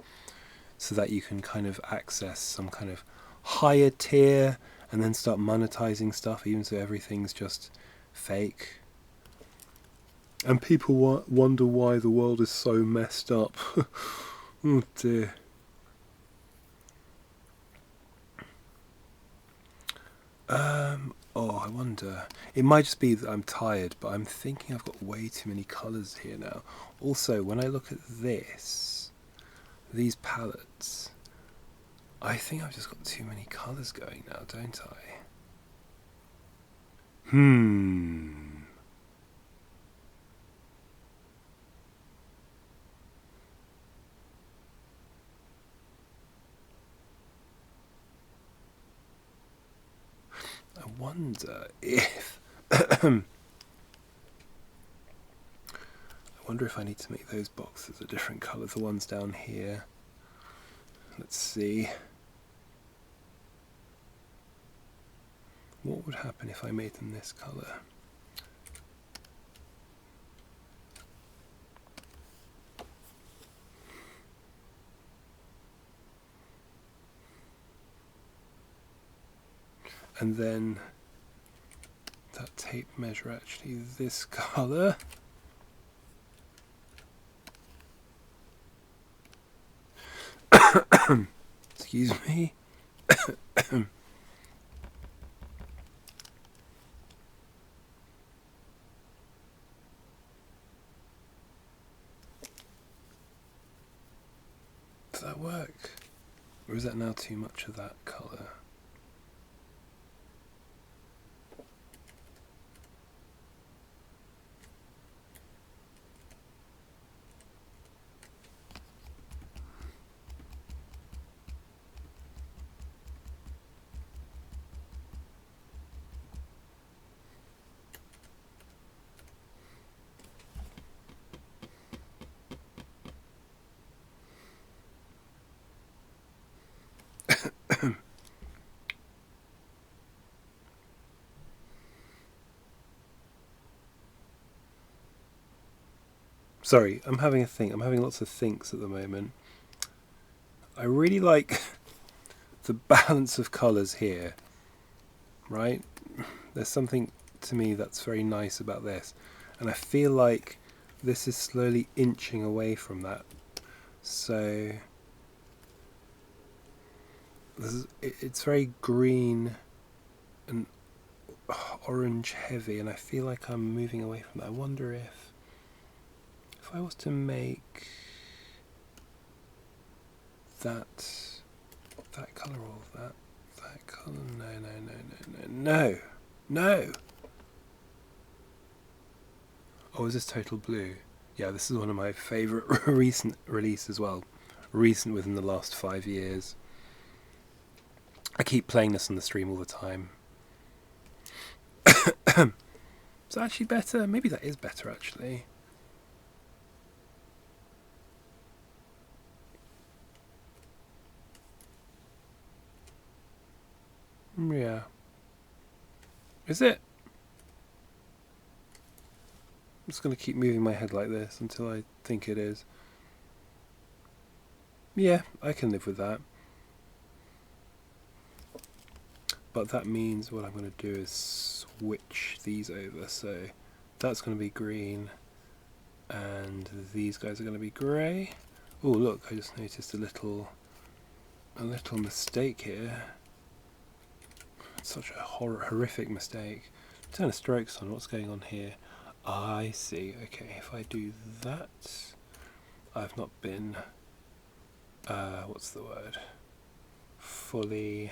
so that you can kind of access some kind of higher tier and then start monetizing stuff, even so everything's just fake. And people wonder why the world is so messed up. Oh dear. Oh, I wonder. It might just be that I'm tired, but I'm thinking I've got way too many colours here now. Also, when I look at these palettes, I think I've just got too many colours going now, don't I? I wonder if I wonder if I need to make those boxes a different colour, the ones down here. Let's see. What would happen if I made them this colour? And then that tape measure actually this colour. Excuse me. Does that work? Or is that now too much of that colour? Sorry, I'm having a think. I'm having lots of thinks at the moment. I really like the balance of colours here, right? There's something to me that's very nice about this. And I feel like this is slowly inching away from that. So it's very green and orange heavy, and I feel like I'm moving away from that. I wonder if I was to make that colour or that colour, no. Oh, is this total blue? Yeah, this is one of my favourite recent releases as well. Recent within the last 5 years. I keep playing this on the stream all the time. Is that actually better? Maybe that is better actually. Yeah. Is it? I'm just going to keep moving my head like this until I think it is. Yeah, I can live with that. But that means what I'm going to do is switch these over. So that's going to be green and these guys are going to be grey. Oh look, I just noticed a little mistake here. Such a horrific mistake. Turn the strokes on. What's going on here? I see. Okay, if I do that, I've not been what's the word? Fully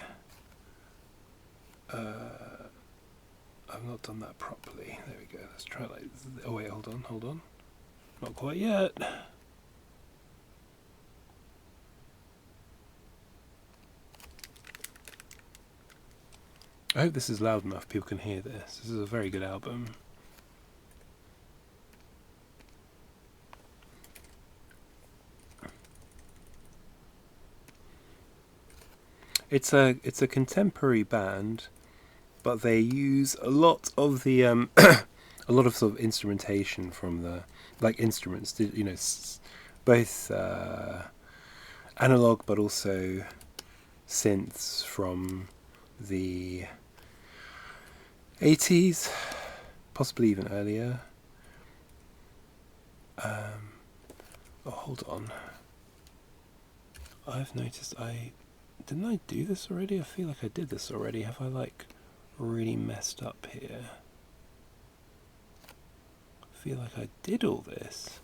I've not done that properly. There we go. Let's try like oh wait, hold on. Not quite yet. I hope this is loud enough people can hear this. This is a very good album. It's a contemporary band, but they use a lot of the a lot of sort of instrumentation from the instruments, you know, both analog but also synths from the 80s, possibly even earlier. Oh, hold on. I've noticed didn't I do this already? I feel like I did this already. Have I really messed up here? I feel like I did all this.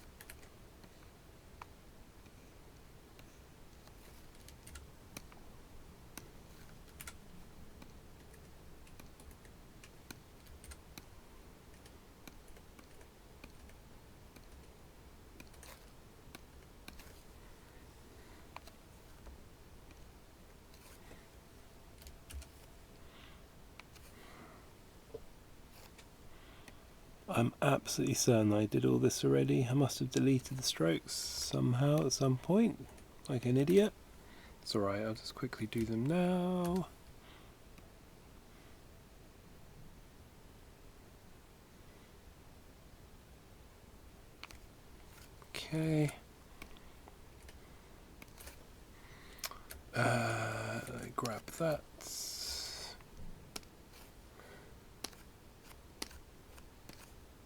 I'm absolutely certain I did all this already. I must have deleted the strokes somehow at some point, like an idiot. It's alright, I'll just quickly do them now. Okay. Grab that.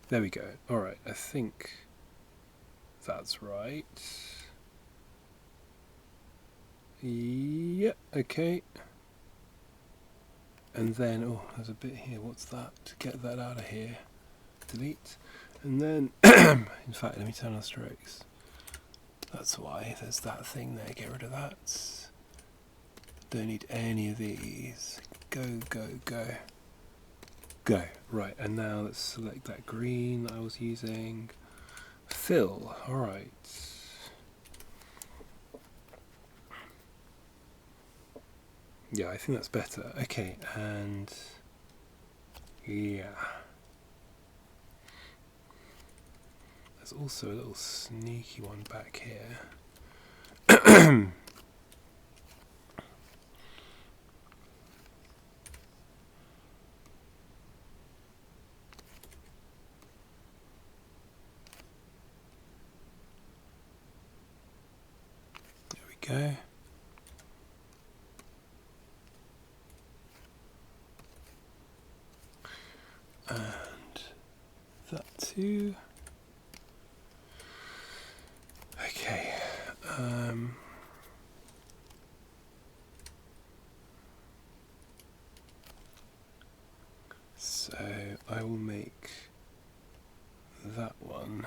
There we go. Alright, I think that's right. Yep, okay. And then, oh, there's a bit here. What's that? Get that out of here. Delete. And then, in fact, let me turn on strokes. That's why there's that thing there. Get rid of that. Don't need any of these. Go. Go. Right, and now let's select that green that I was using. Fill. Alright. Yeah, I think that's better. Okay, and yeah. There's also a little sneaky one back here. Go. And that too. So I will make that one.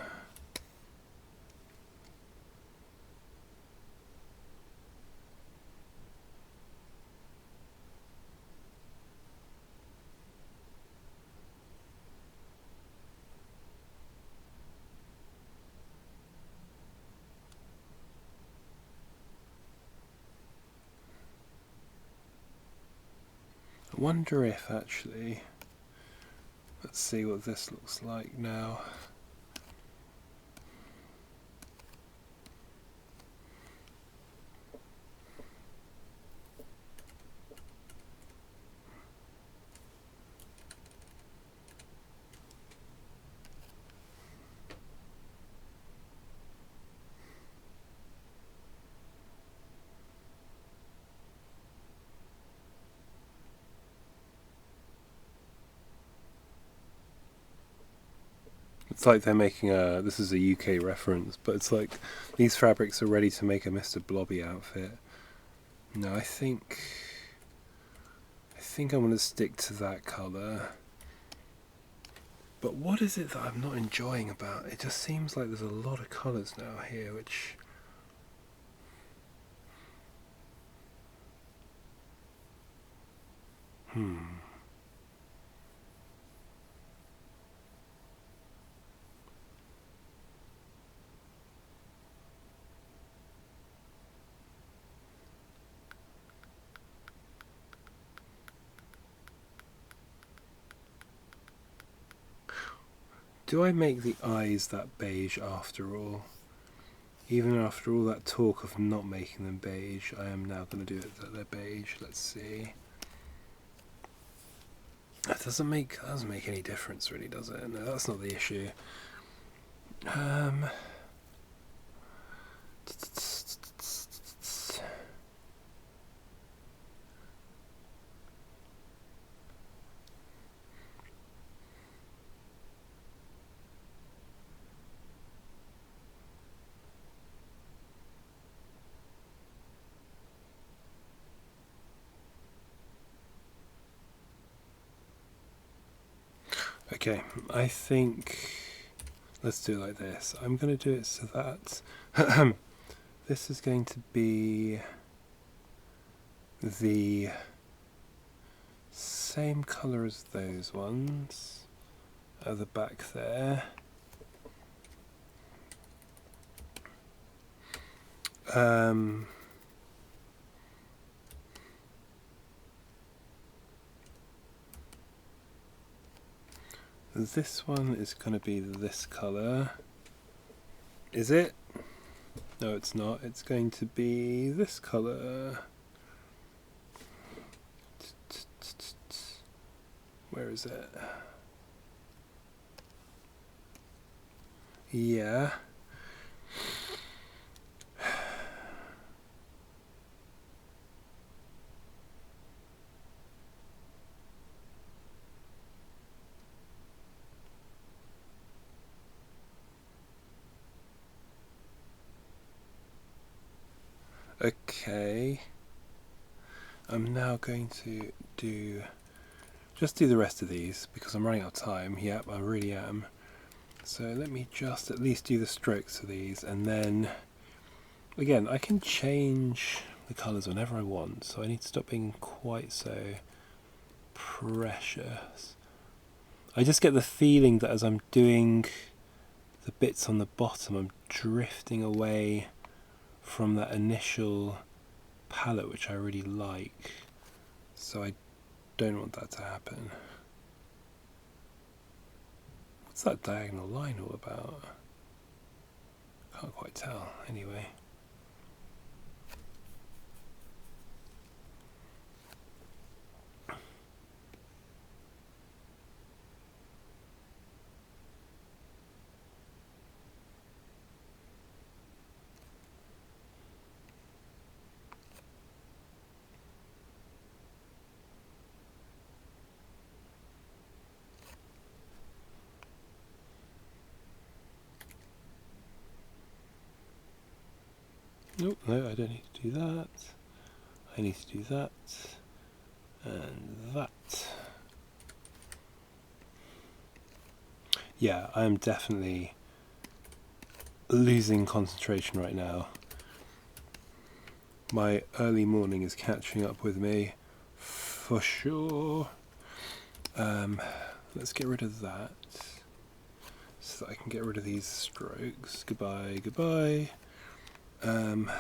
I wonder if actually, let's see what this looks like now. It's like they're making a, this is a UK reference, but it's like these fabrics are ready to make a Mr. Blobby outfit. No, I think I'm going to stick to that colour. But what is it that I'm not enjoying about it? It just seems like there's a lot of colours now here, which... Do I make the eyes that beige after all? Even after all that talk of not making them beige, I am now going to do it that they're beige. Let's see. That doesn't make any difference, really, does it? No, that's not the issue. Okay, I think let's do it like this. I'm going to do it so that this is going to be the same colour as those ones at the back there. This one is going to be this colour. Is it? No, it's not. It's going to be this colour. Where is it? Yeah. Okay. I'm now going to just do the rest of these because I'm running out of time. Yep, I really am. So let me just at least do the strokes of these, and then again I can change the colours whenever I want, so I need to stop being quite so precious. I just get the feeling that as I'm doing the bits on the bottom, I'm drifting away from that initial palette which I really like, so I don't want that to happen. What's that diagonal line all about? Can't quite tell. Anyway. Nope, no, I don't need to do that. I need to do that and that. yeah, I am definitely losing concentration right now. My early morning is catching up with me, for sure. Let's get rid of that, so that I can get rid of these strokes. Goodbye, goodbye. And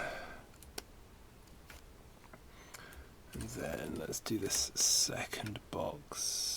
then let's do this second box.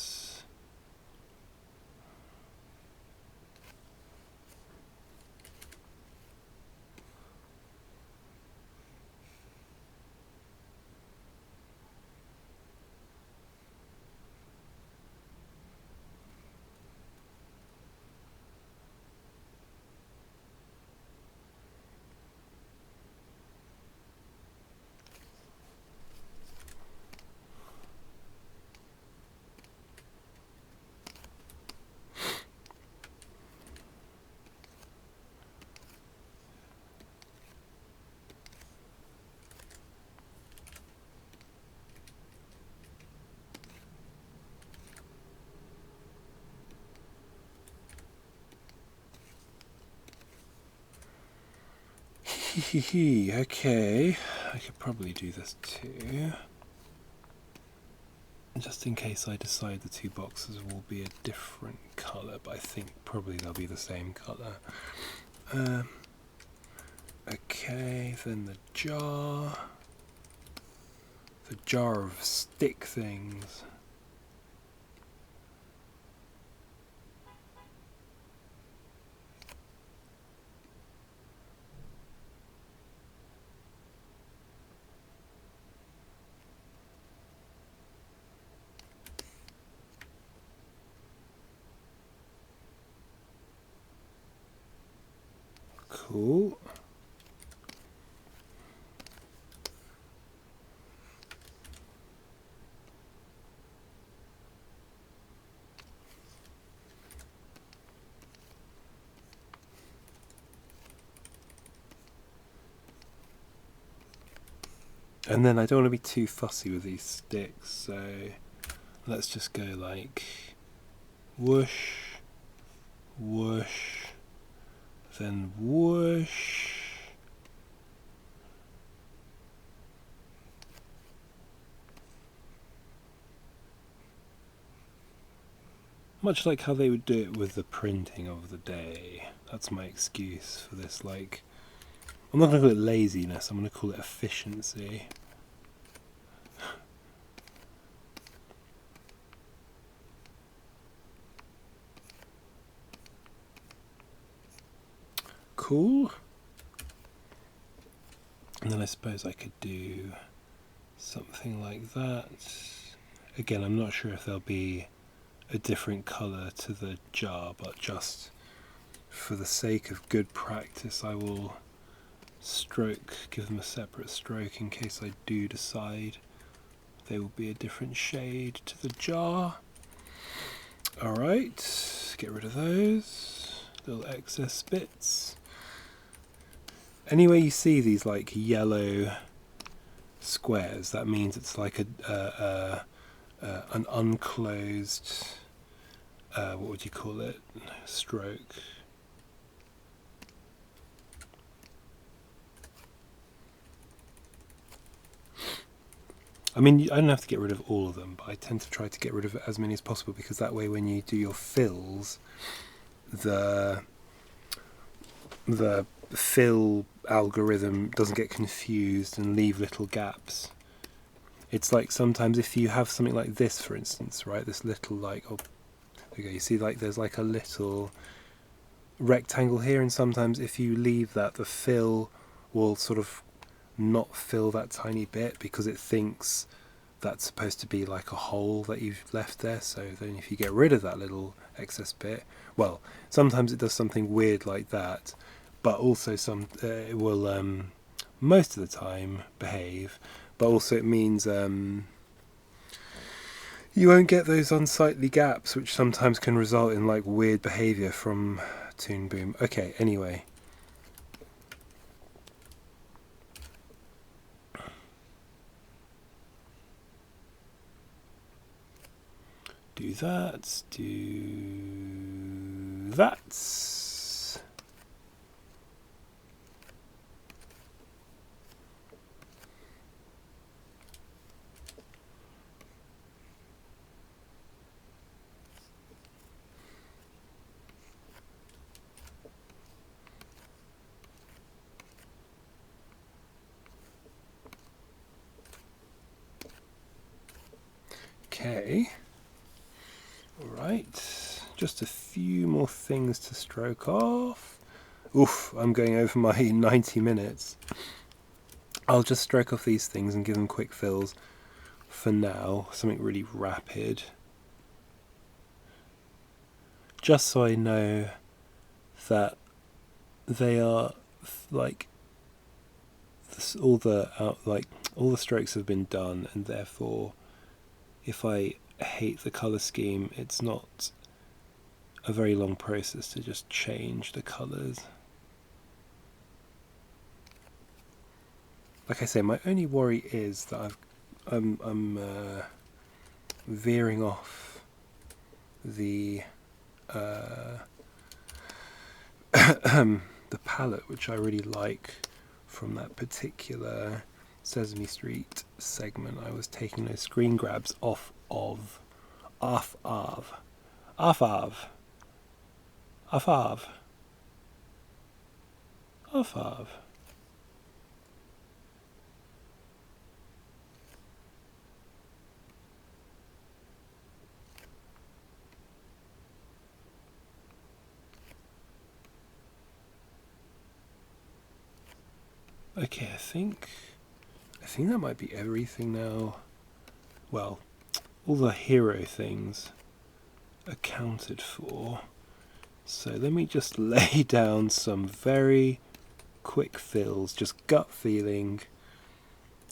Okay, I could probably do this too. Just in case I decide the two boxes will be a different colour, but I think probably they'll be the same colour. Okay, then the jar of stick things. Cool. And then I don't want to be too fussy with these sticks, so let's just go like whoosh, whoosh, then whoosh. Much like how they would do it with the printing of the day. That's my excuse for this, like, I'm not going to call it laziness, I'm going to call it efficiency. Cool. And then I suppose I could do something like that. Again, I'm not sure if there'll be a different colour to the jar, but just for the sake of good practice I will give them a separate stroke in case I do decide they will be a different shade to the jar. Alright, get rid of those little excess bits. Anyway, you see these like yellow squares, that means it's like an unclosed, what would you call it, stroke. I mean, I don't have to get rid of all of them, but I tend to try to get rid of as many as possible, because that way when you do your fills, the fill algorithm doesn't get confused and leave little gaps. It's like sometimes if you have something like this, for instance, right, this little like, oh, okay, you see like there's like a little rectangle here, and sometimes if you leave that, the fill will sort of not fill that tiny bit because it thinks that's supposed to be like a hole that you've left there. So then if you get rid of that little excess bit, well, sometimes it does something weird like that, but also it will most of the time behave, but also it means you won't get those unsightly gaps which sometimes can result in like weird behaviour from Toon Boom. Okay, anyway. Do that, do that's... Okay, alright, just a few more things to stroke off. Oof, I'm going over my 90 minutes. I'll just stroke off these things and give them quick fills for now, something really rapid. Just so I know that they are like all the strokes have been done, and therefore if I hate the colour scheme, it's not a very long process to just change the colours. Like I say, my only worry is that I'm veering off the the palette, which I really like from that particular Sesame Street segment. I was taking those screen grabs off of. Okay, I think that might be everything now. Well, all the hero things accounted for. So let me just lay down some very quick fills, just gut feeling,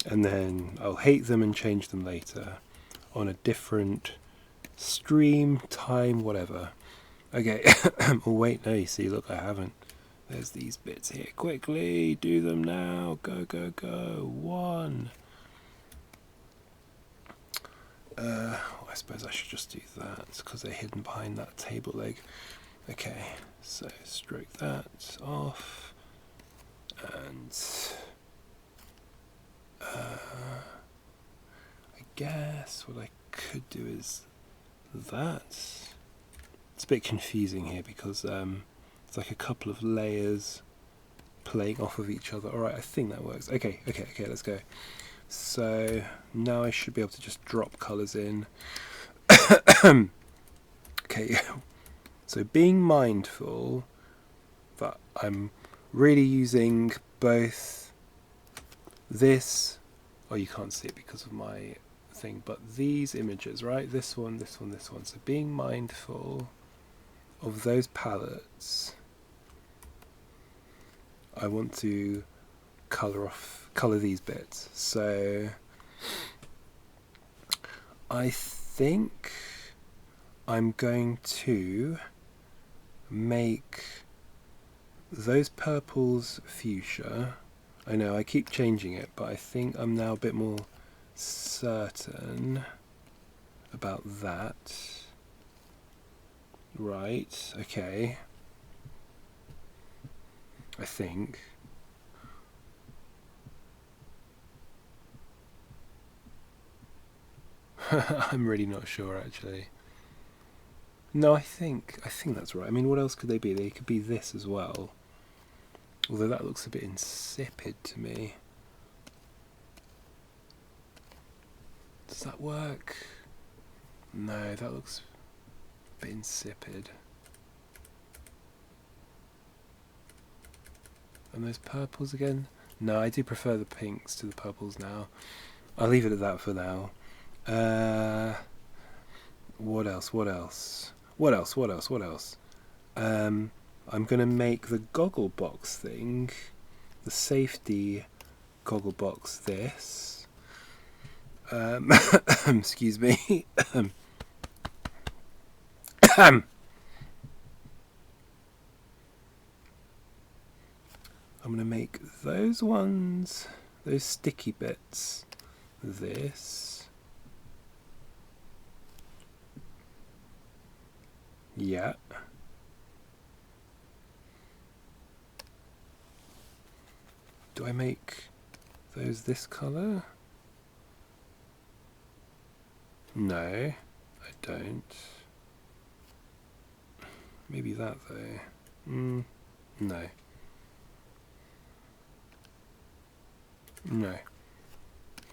and then I'll hate them and change them later on a different stream, time, whatever. Okay, oh wait, no, you see, look, I haven't. There's these bits here. Quickly, do them now. Go, go, go. One. I suppose I should just do that because they're hidden behind that table leg. Okay, so stroke that off. And I guess what I could do is that. It's a bit confusing here because it's like a couple of layers playing off of each other. Alright, I think that works. Okay, let's go. So now I should be able to just drop colours in. Okay, so being mindful that I'm really using both this, oh, you can't see it because of my thing, but these images, right? This one, this one, this one. So being mindful of those palettes, I want to colour these bits. So I think I'm going to make those purples fuchsia. I know I keep changing it, but I think I'm now a bit more certain about that. Right, okay. I think. I'm really not sure, actually. No, I think that's right. I mean, what else could they be? They could be this as well. Although that looks a bit insipid to me. Does that work? No, that looks a bit insipid. And those purples again? No, I do prefer the pinks to the purples now. I'll leave it at that for now. What else? I'm going to make the goggle box thing, the safety goggle box, this. Excuse me. I'm going to make those ones, those sticky bits, this. Yeah. Do I make those this colour? No, I don't. Maybe that though. No. No.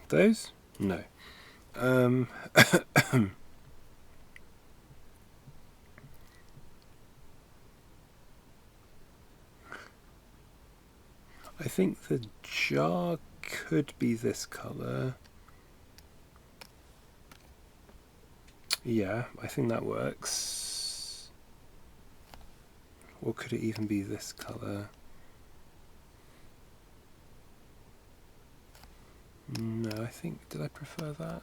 Those? No. I think the jar could be this colour. Yeah, I think that works. Or could it even be this colour? No, I think, did I prefer that?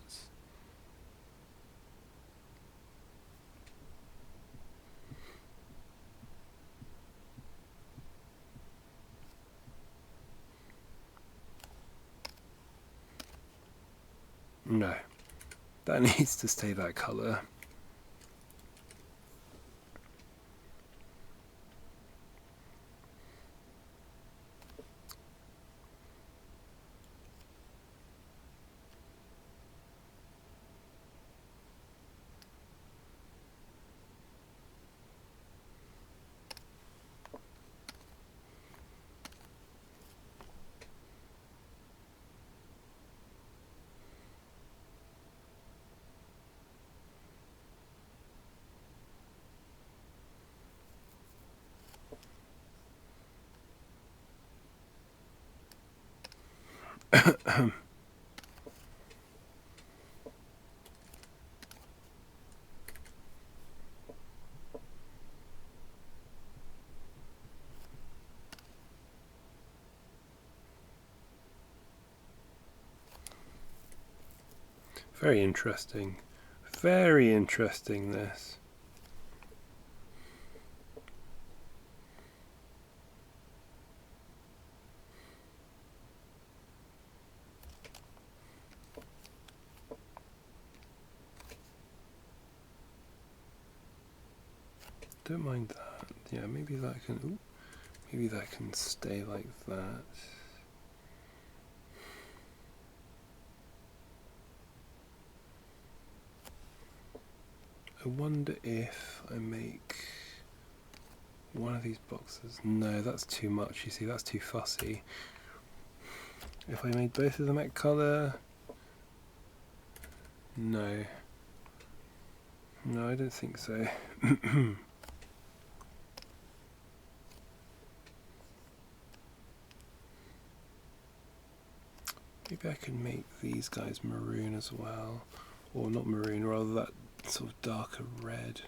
No, that needs to stay that colour. Very interesting. Very interesting, this. Don't mind that. Yeah, maybe that can. Ooh, maybe that can stay like that. I wonder if I make one of these boxes. No, that's too much. You see, that's too fussy. If I made both of them at colour. No. No, I don't think so. Maybe I can make these guys maroon as well. Or not maroon, rather that sort of darker red.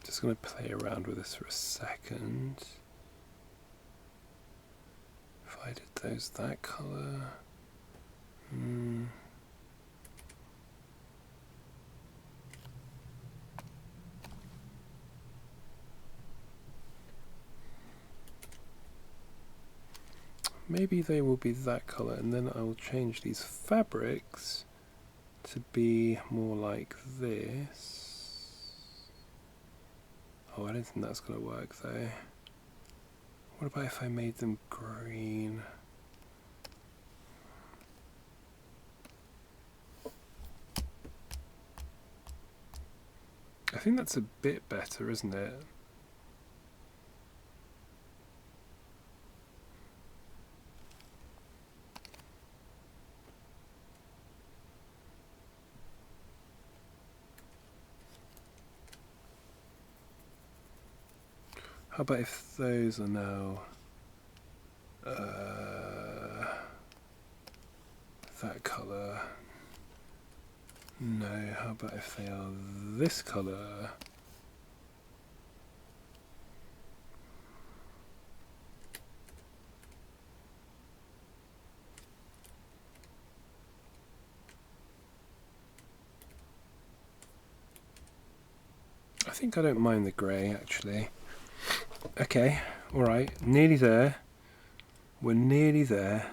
Just going to play around with this for a second. If I did those that colour. Maybe they will be that colour, and then I will change these fabrics to be more like this. Oh, I don't think that's going to work though. What about if I made them green? I think that's a bit better, isn't it? How about if those are now that colour. No, how about if they are this colour? I think I don't mind the grey actually. Okay, alright, nearly there. We're nearly there.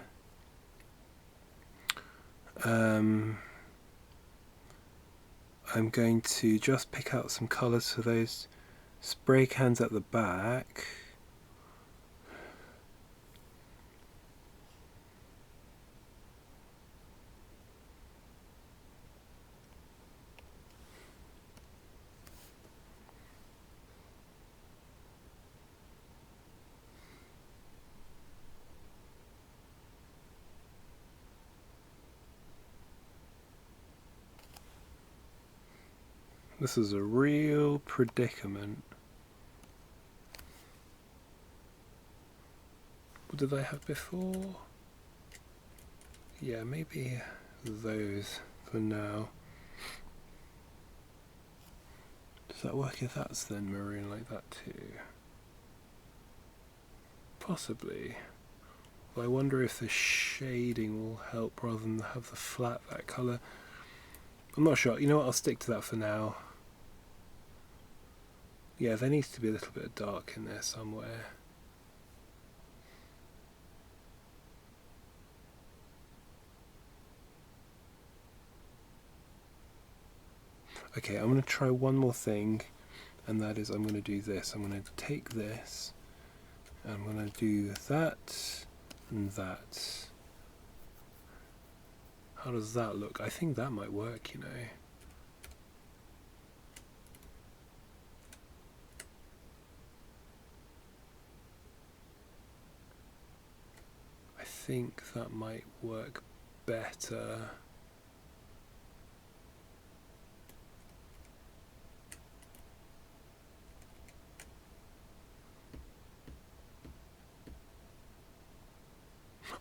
I'm going to just pick out some colours for those spray cans at the back. This is a real predicament. What did I have before? Yeah, maybe those for now. Does that work if that's then maroon like that too? Possibly. Well, I wonder if the shading will help rather than have the flat that colour. I'm not sure. You know what, I'll stick to that for now. Yeah, there needs to be a little bit of dark in there somewhere. Okay, I'm going to try one more thing, and that is I'm going to do this. I'm going to take this, and I'm going to do that and that. How does that look? I think that might work, you know. I think that might work better.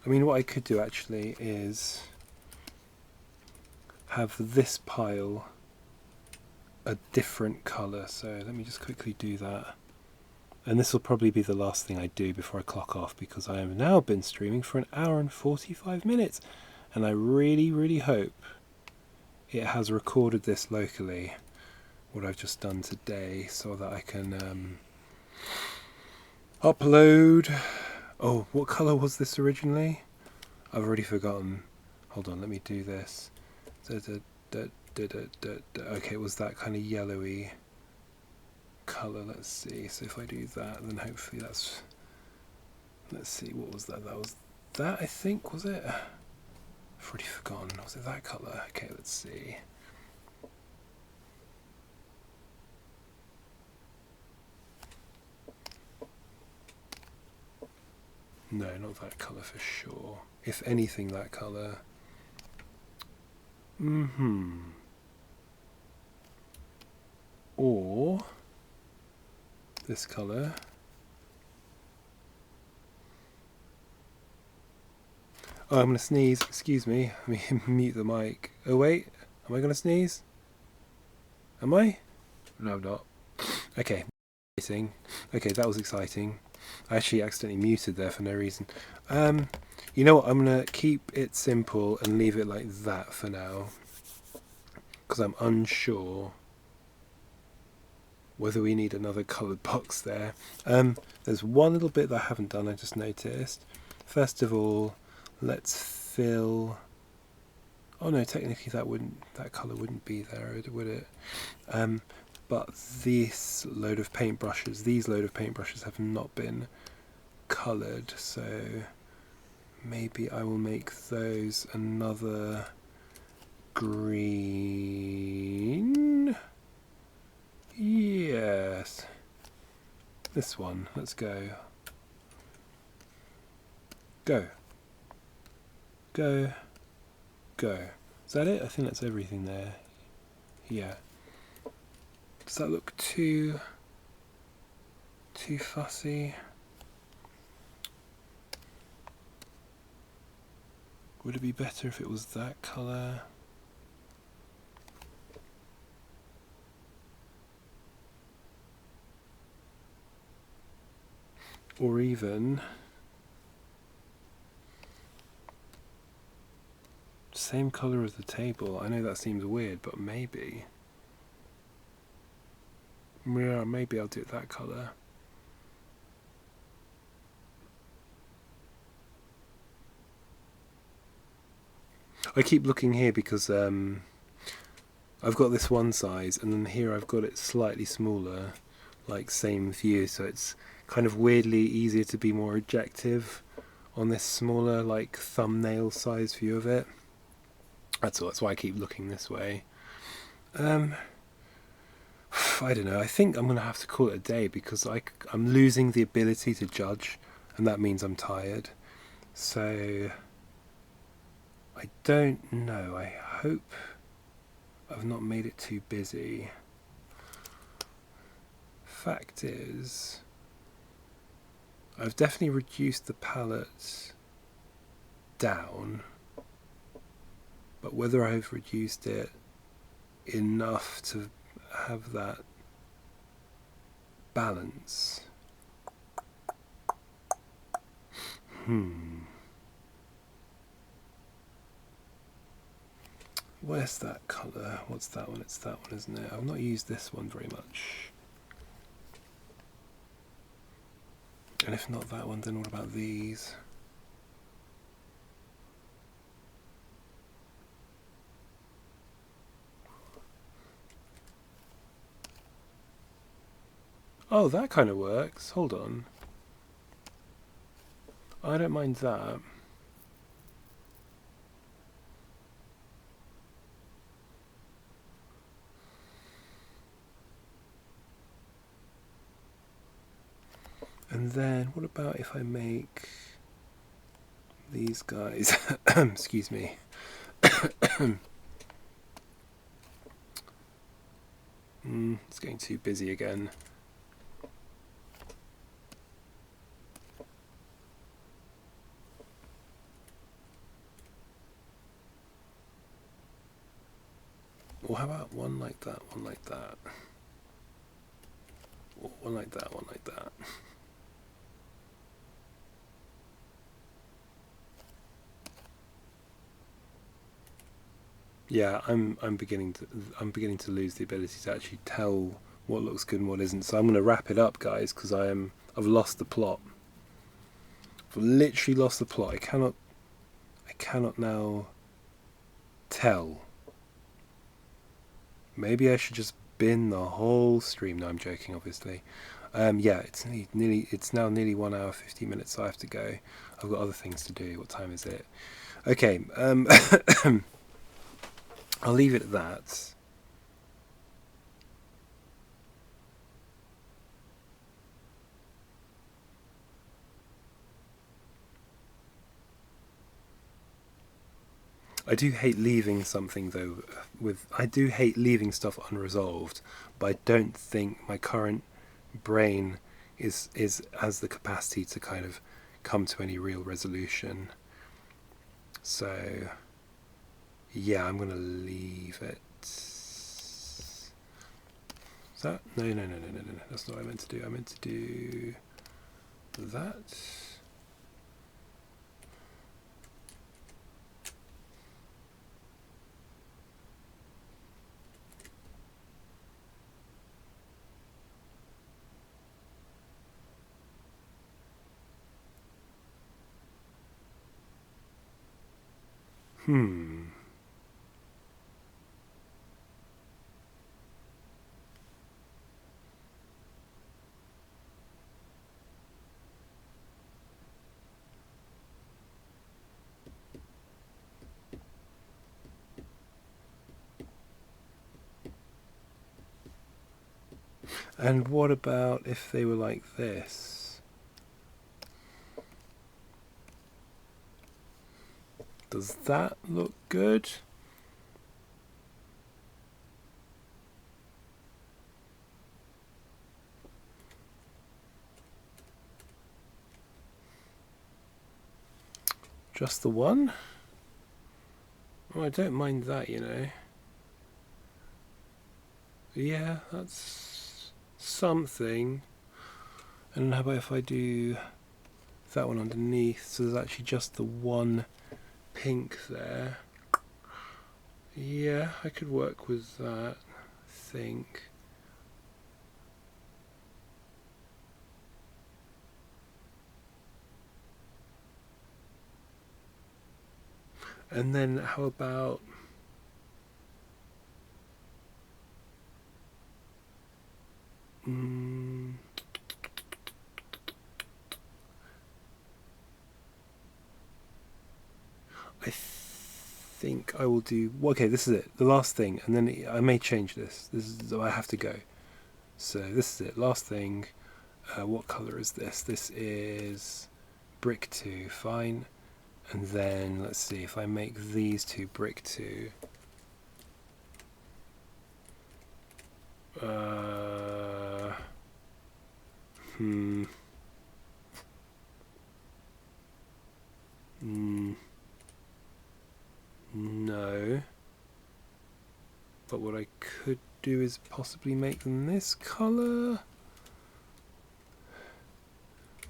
I mean, what I could do actually is have this pile a different colour. So let me just quickly do that. And this will probably be the last thing I do before I clock off, because I have now been streaming for 1 hour and 45 minutes. And I really, really hope it has recorded this locally, what I've just done today, so that I can upload. Oh, what colour was this originally? I've already forgotten. Hold on, let me do this. Okay, it was that kind of yellowy colour. Let's see. So if I do that, then hopefully that's... Let's see, what was that? That was that, I think, was it? I've already forgotten. Was it that colour? Okay, let's see. No, not that colour for sure. If anything, that colour. Or this colour. Oh, I'm going to sneeze. Excuse me. Let me mute the mic. Oh, wait. Am I going to sneeze? Am I? No, I'm not. Okay. Okay, that was exciting. I actually accidentally muted there for no reason. You know what? I'm going to keep it simple and leave it like that for now, because I'm unsure whether we need another coloured box there. There's one little bit that I haven't done, I just noticed. First of all, let's fill... Oh no, technically that colour wouldn't be there, would it? But these load of paintbrushes have not been coloured, so maybe I will make those another green. Yes. This one, let's go. Go. Go. Go. Is that it? I think that's everything there. Yeah. Does that look too fussy? Would it be better if it was that colour? Or even same colour as the table. I know that seems weird, but maybe. Yeah, maybe I'll do it that colour. I keep looking here because I've got this one size, and then here I've got it slightly smaller, like same view, so it's kind of weirdly easier to be more objective on this smaller, like thumbnail size view of it. That's all. That's why I keep looking this way. I don't know. I think I'm going to have to call it a day because I'm losing the ability to judge, and that means I'm tired. So I don't know. I hope I've not made it too busy. Fact is, I've definitely reduced the palette down, but whether I've reduced it enough to have that balance. Where's that colour? What's that one? It's that one, isn't it? I've not used this one very much. And if not that one, then what about these? Oh, that kind of works. Hold on. I don't mind that. And then what about if I make these guys excuse me. It's getting too busy again. Or how about one like that, one like that? Or one like that, one like that. Yeah, I'm beginning to lose the ability to actually tell what looks good and what isn't. So I'm going to wrap it up, guys, because I've lost the plot. I've literally lost the plot. I cannot now tell. Maybe I should just bin the whole stream. No, I'm joking, obviously. Yeah, it's now nearly 1 hour 50 minutes, so I have to go. I've got other things to do. What time is it? Okay, I'll leave it at that. I do hate leaving something though. I do hate leaving stuff unresolved, but I don't think my current brain is has the capacity to kind of come to any real resolution. So yeah, I'm gonna leave it. Is that no? That's not what I meant to do. I meant to do that. And what about if they were like this? Does that look good? Just the one? Oh, I don't mind that, you know. Yeah, that's something. And how about if I do that one underneath, so there's actually just the one pink there. Yeah, I could work with that, I think. And then how about I think I will do. Okay, this is it. The last thing, and then I may change this. This is I have to go. So this is it. Last thing. What color is this? This is brick 2. Fine. And then let's see if I make these two brick 2. No. But what I could do is possibly make them this colour.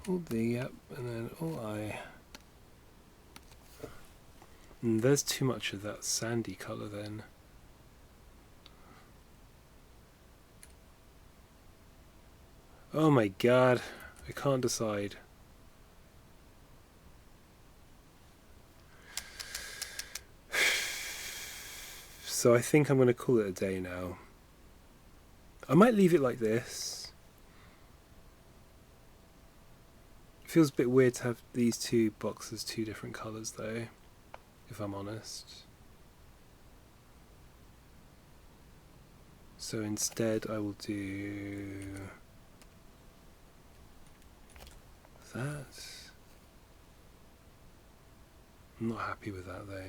All the, yep, and then all I. There's too much of that sandy colour then. Oh my god, I can't decide. So I think I'm going to call it a day now. I might leave it like this. It feels a bit weird to have these two boxes, two different colours though, if I'm honest. So instead I will do that. I'm not happy with that though.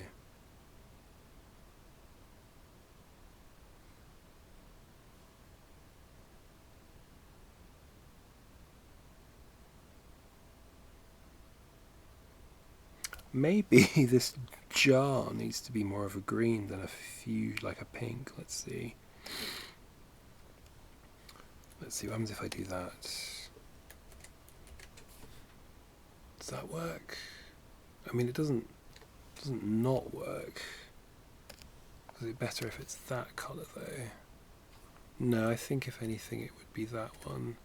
Maybe this jar needs to be more of a green than a few, like a pink. Let's see. Let's see what happens if I do that. Does that work? I mean, it doesn't not work. Is it better if it's that colour though? No, I think if anything it would be that one.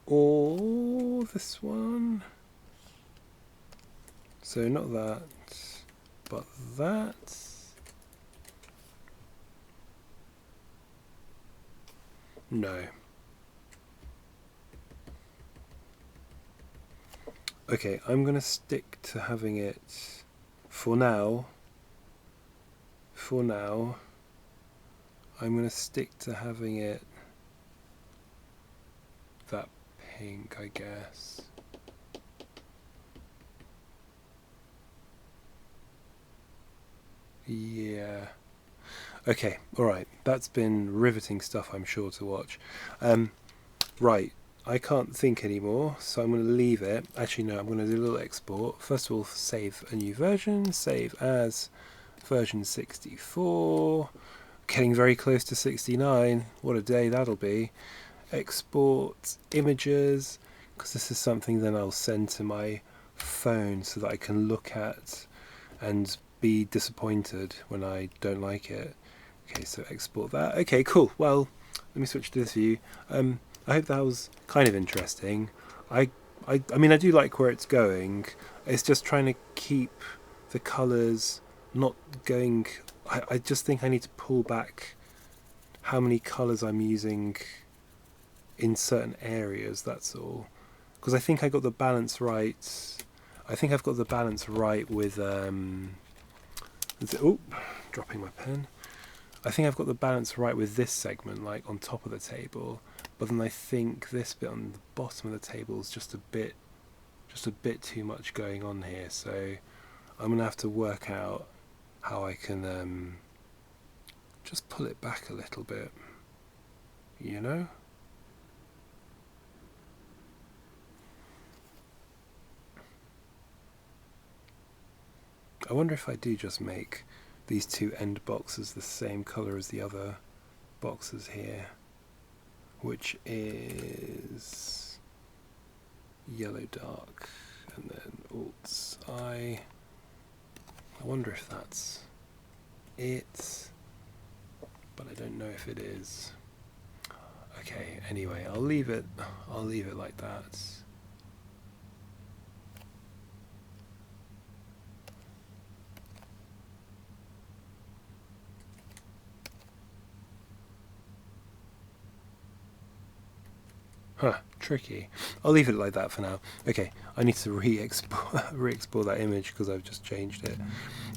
Or this one. So not that, but that. No. Okay, I'm going to stick to having it for now. For now, I'm going to stick to having it that pink, I guess. Yeah. Okay, alright. That's been riveting stuff, I'm sure, to watch. Right, I can't think anymore, so I'm going to leave it. Actually, no, I'm going to do a little export. First of all, save a new version. Save as version 64. Getting very close to 69. What a day that'll be. Export images, because this is something then I'll send to my phone so that I can look at and be disappointed when I don't like it. Okay, so export that. Okay, cool. Well, let me switch to this view. I hope that was kind of interesting. I mean, I do like where it's going. It's just trying to keep the colours not going. I just think I need to pull back how many colours I'm using in certain areas, that's all. Because I think I got the balance right. I think I've got the balance right with oh, dropping my pen. I think I've got the balance right with this segment, like on top of the table, but then I think this bit on the bottom of the table is just a bit too much going on here. So I'm gonna have to work out how I can just pull it back a little bit. you know? I wonder if I do just make these two end boxes the same colour as the other boxes here, which is yellow dark and then Alt I. I wonder if that's it, but I don't know if it is. Okay, anyway, I'll leave it like that. Huh, tricky. I'll leave it like that for now. Okay, I need to re-export that image because I've just changed it.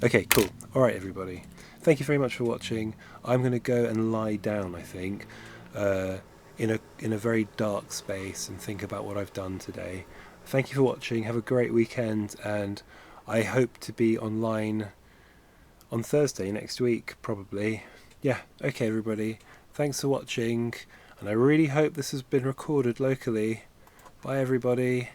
Okay, cool. Alright everybody, thank you very much for watching. I'm going to go and lie down, I think, in a very dark space and think about what I've done today. Thank you for watching, have a great weekend, and I hope to be online on Thursday next week, probably. Yeah, okay everybody, thanks for watching. And I really hope this has been recorded locally. Bye everybody.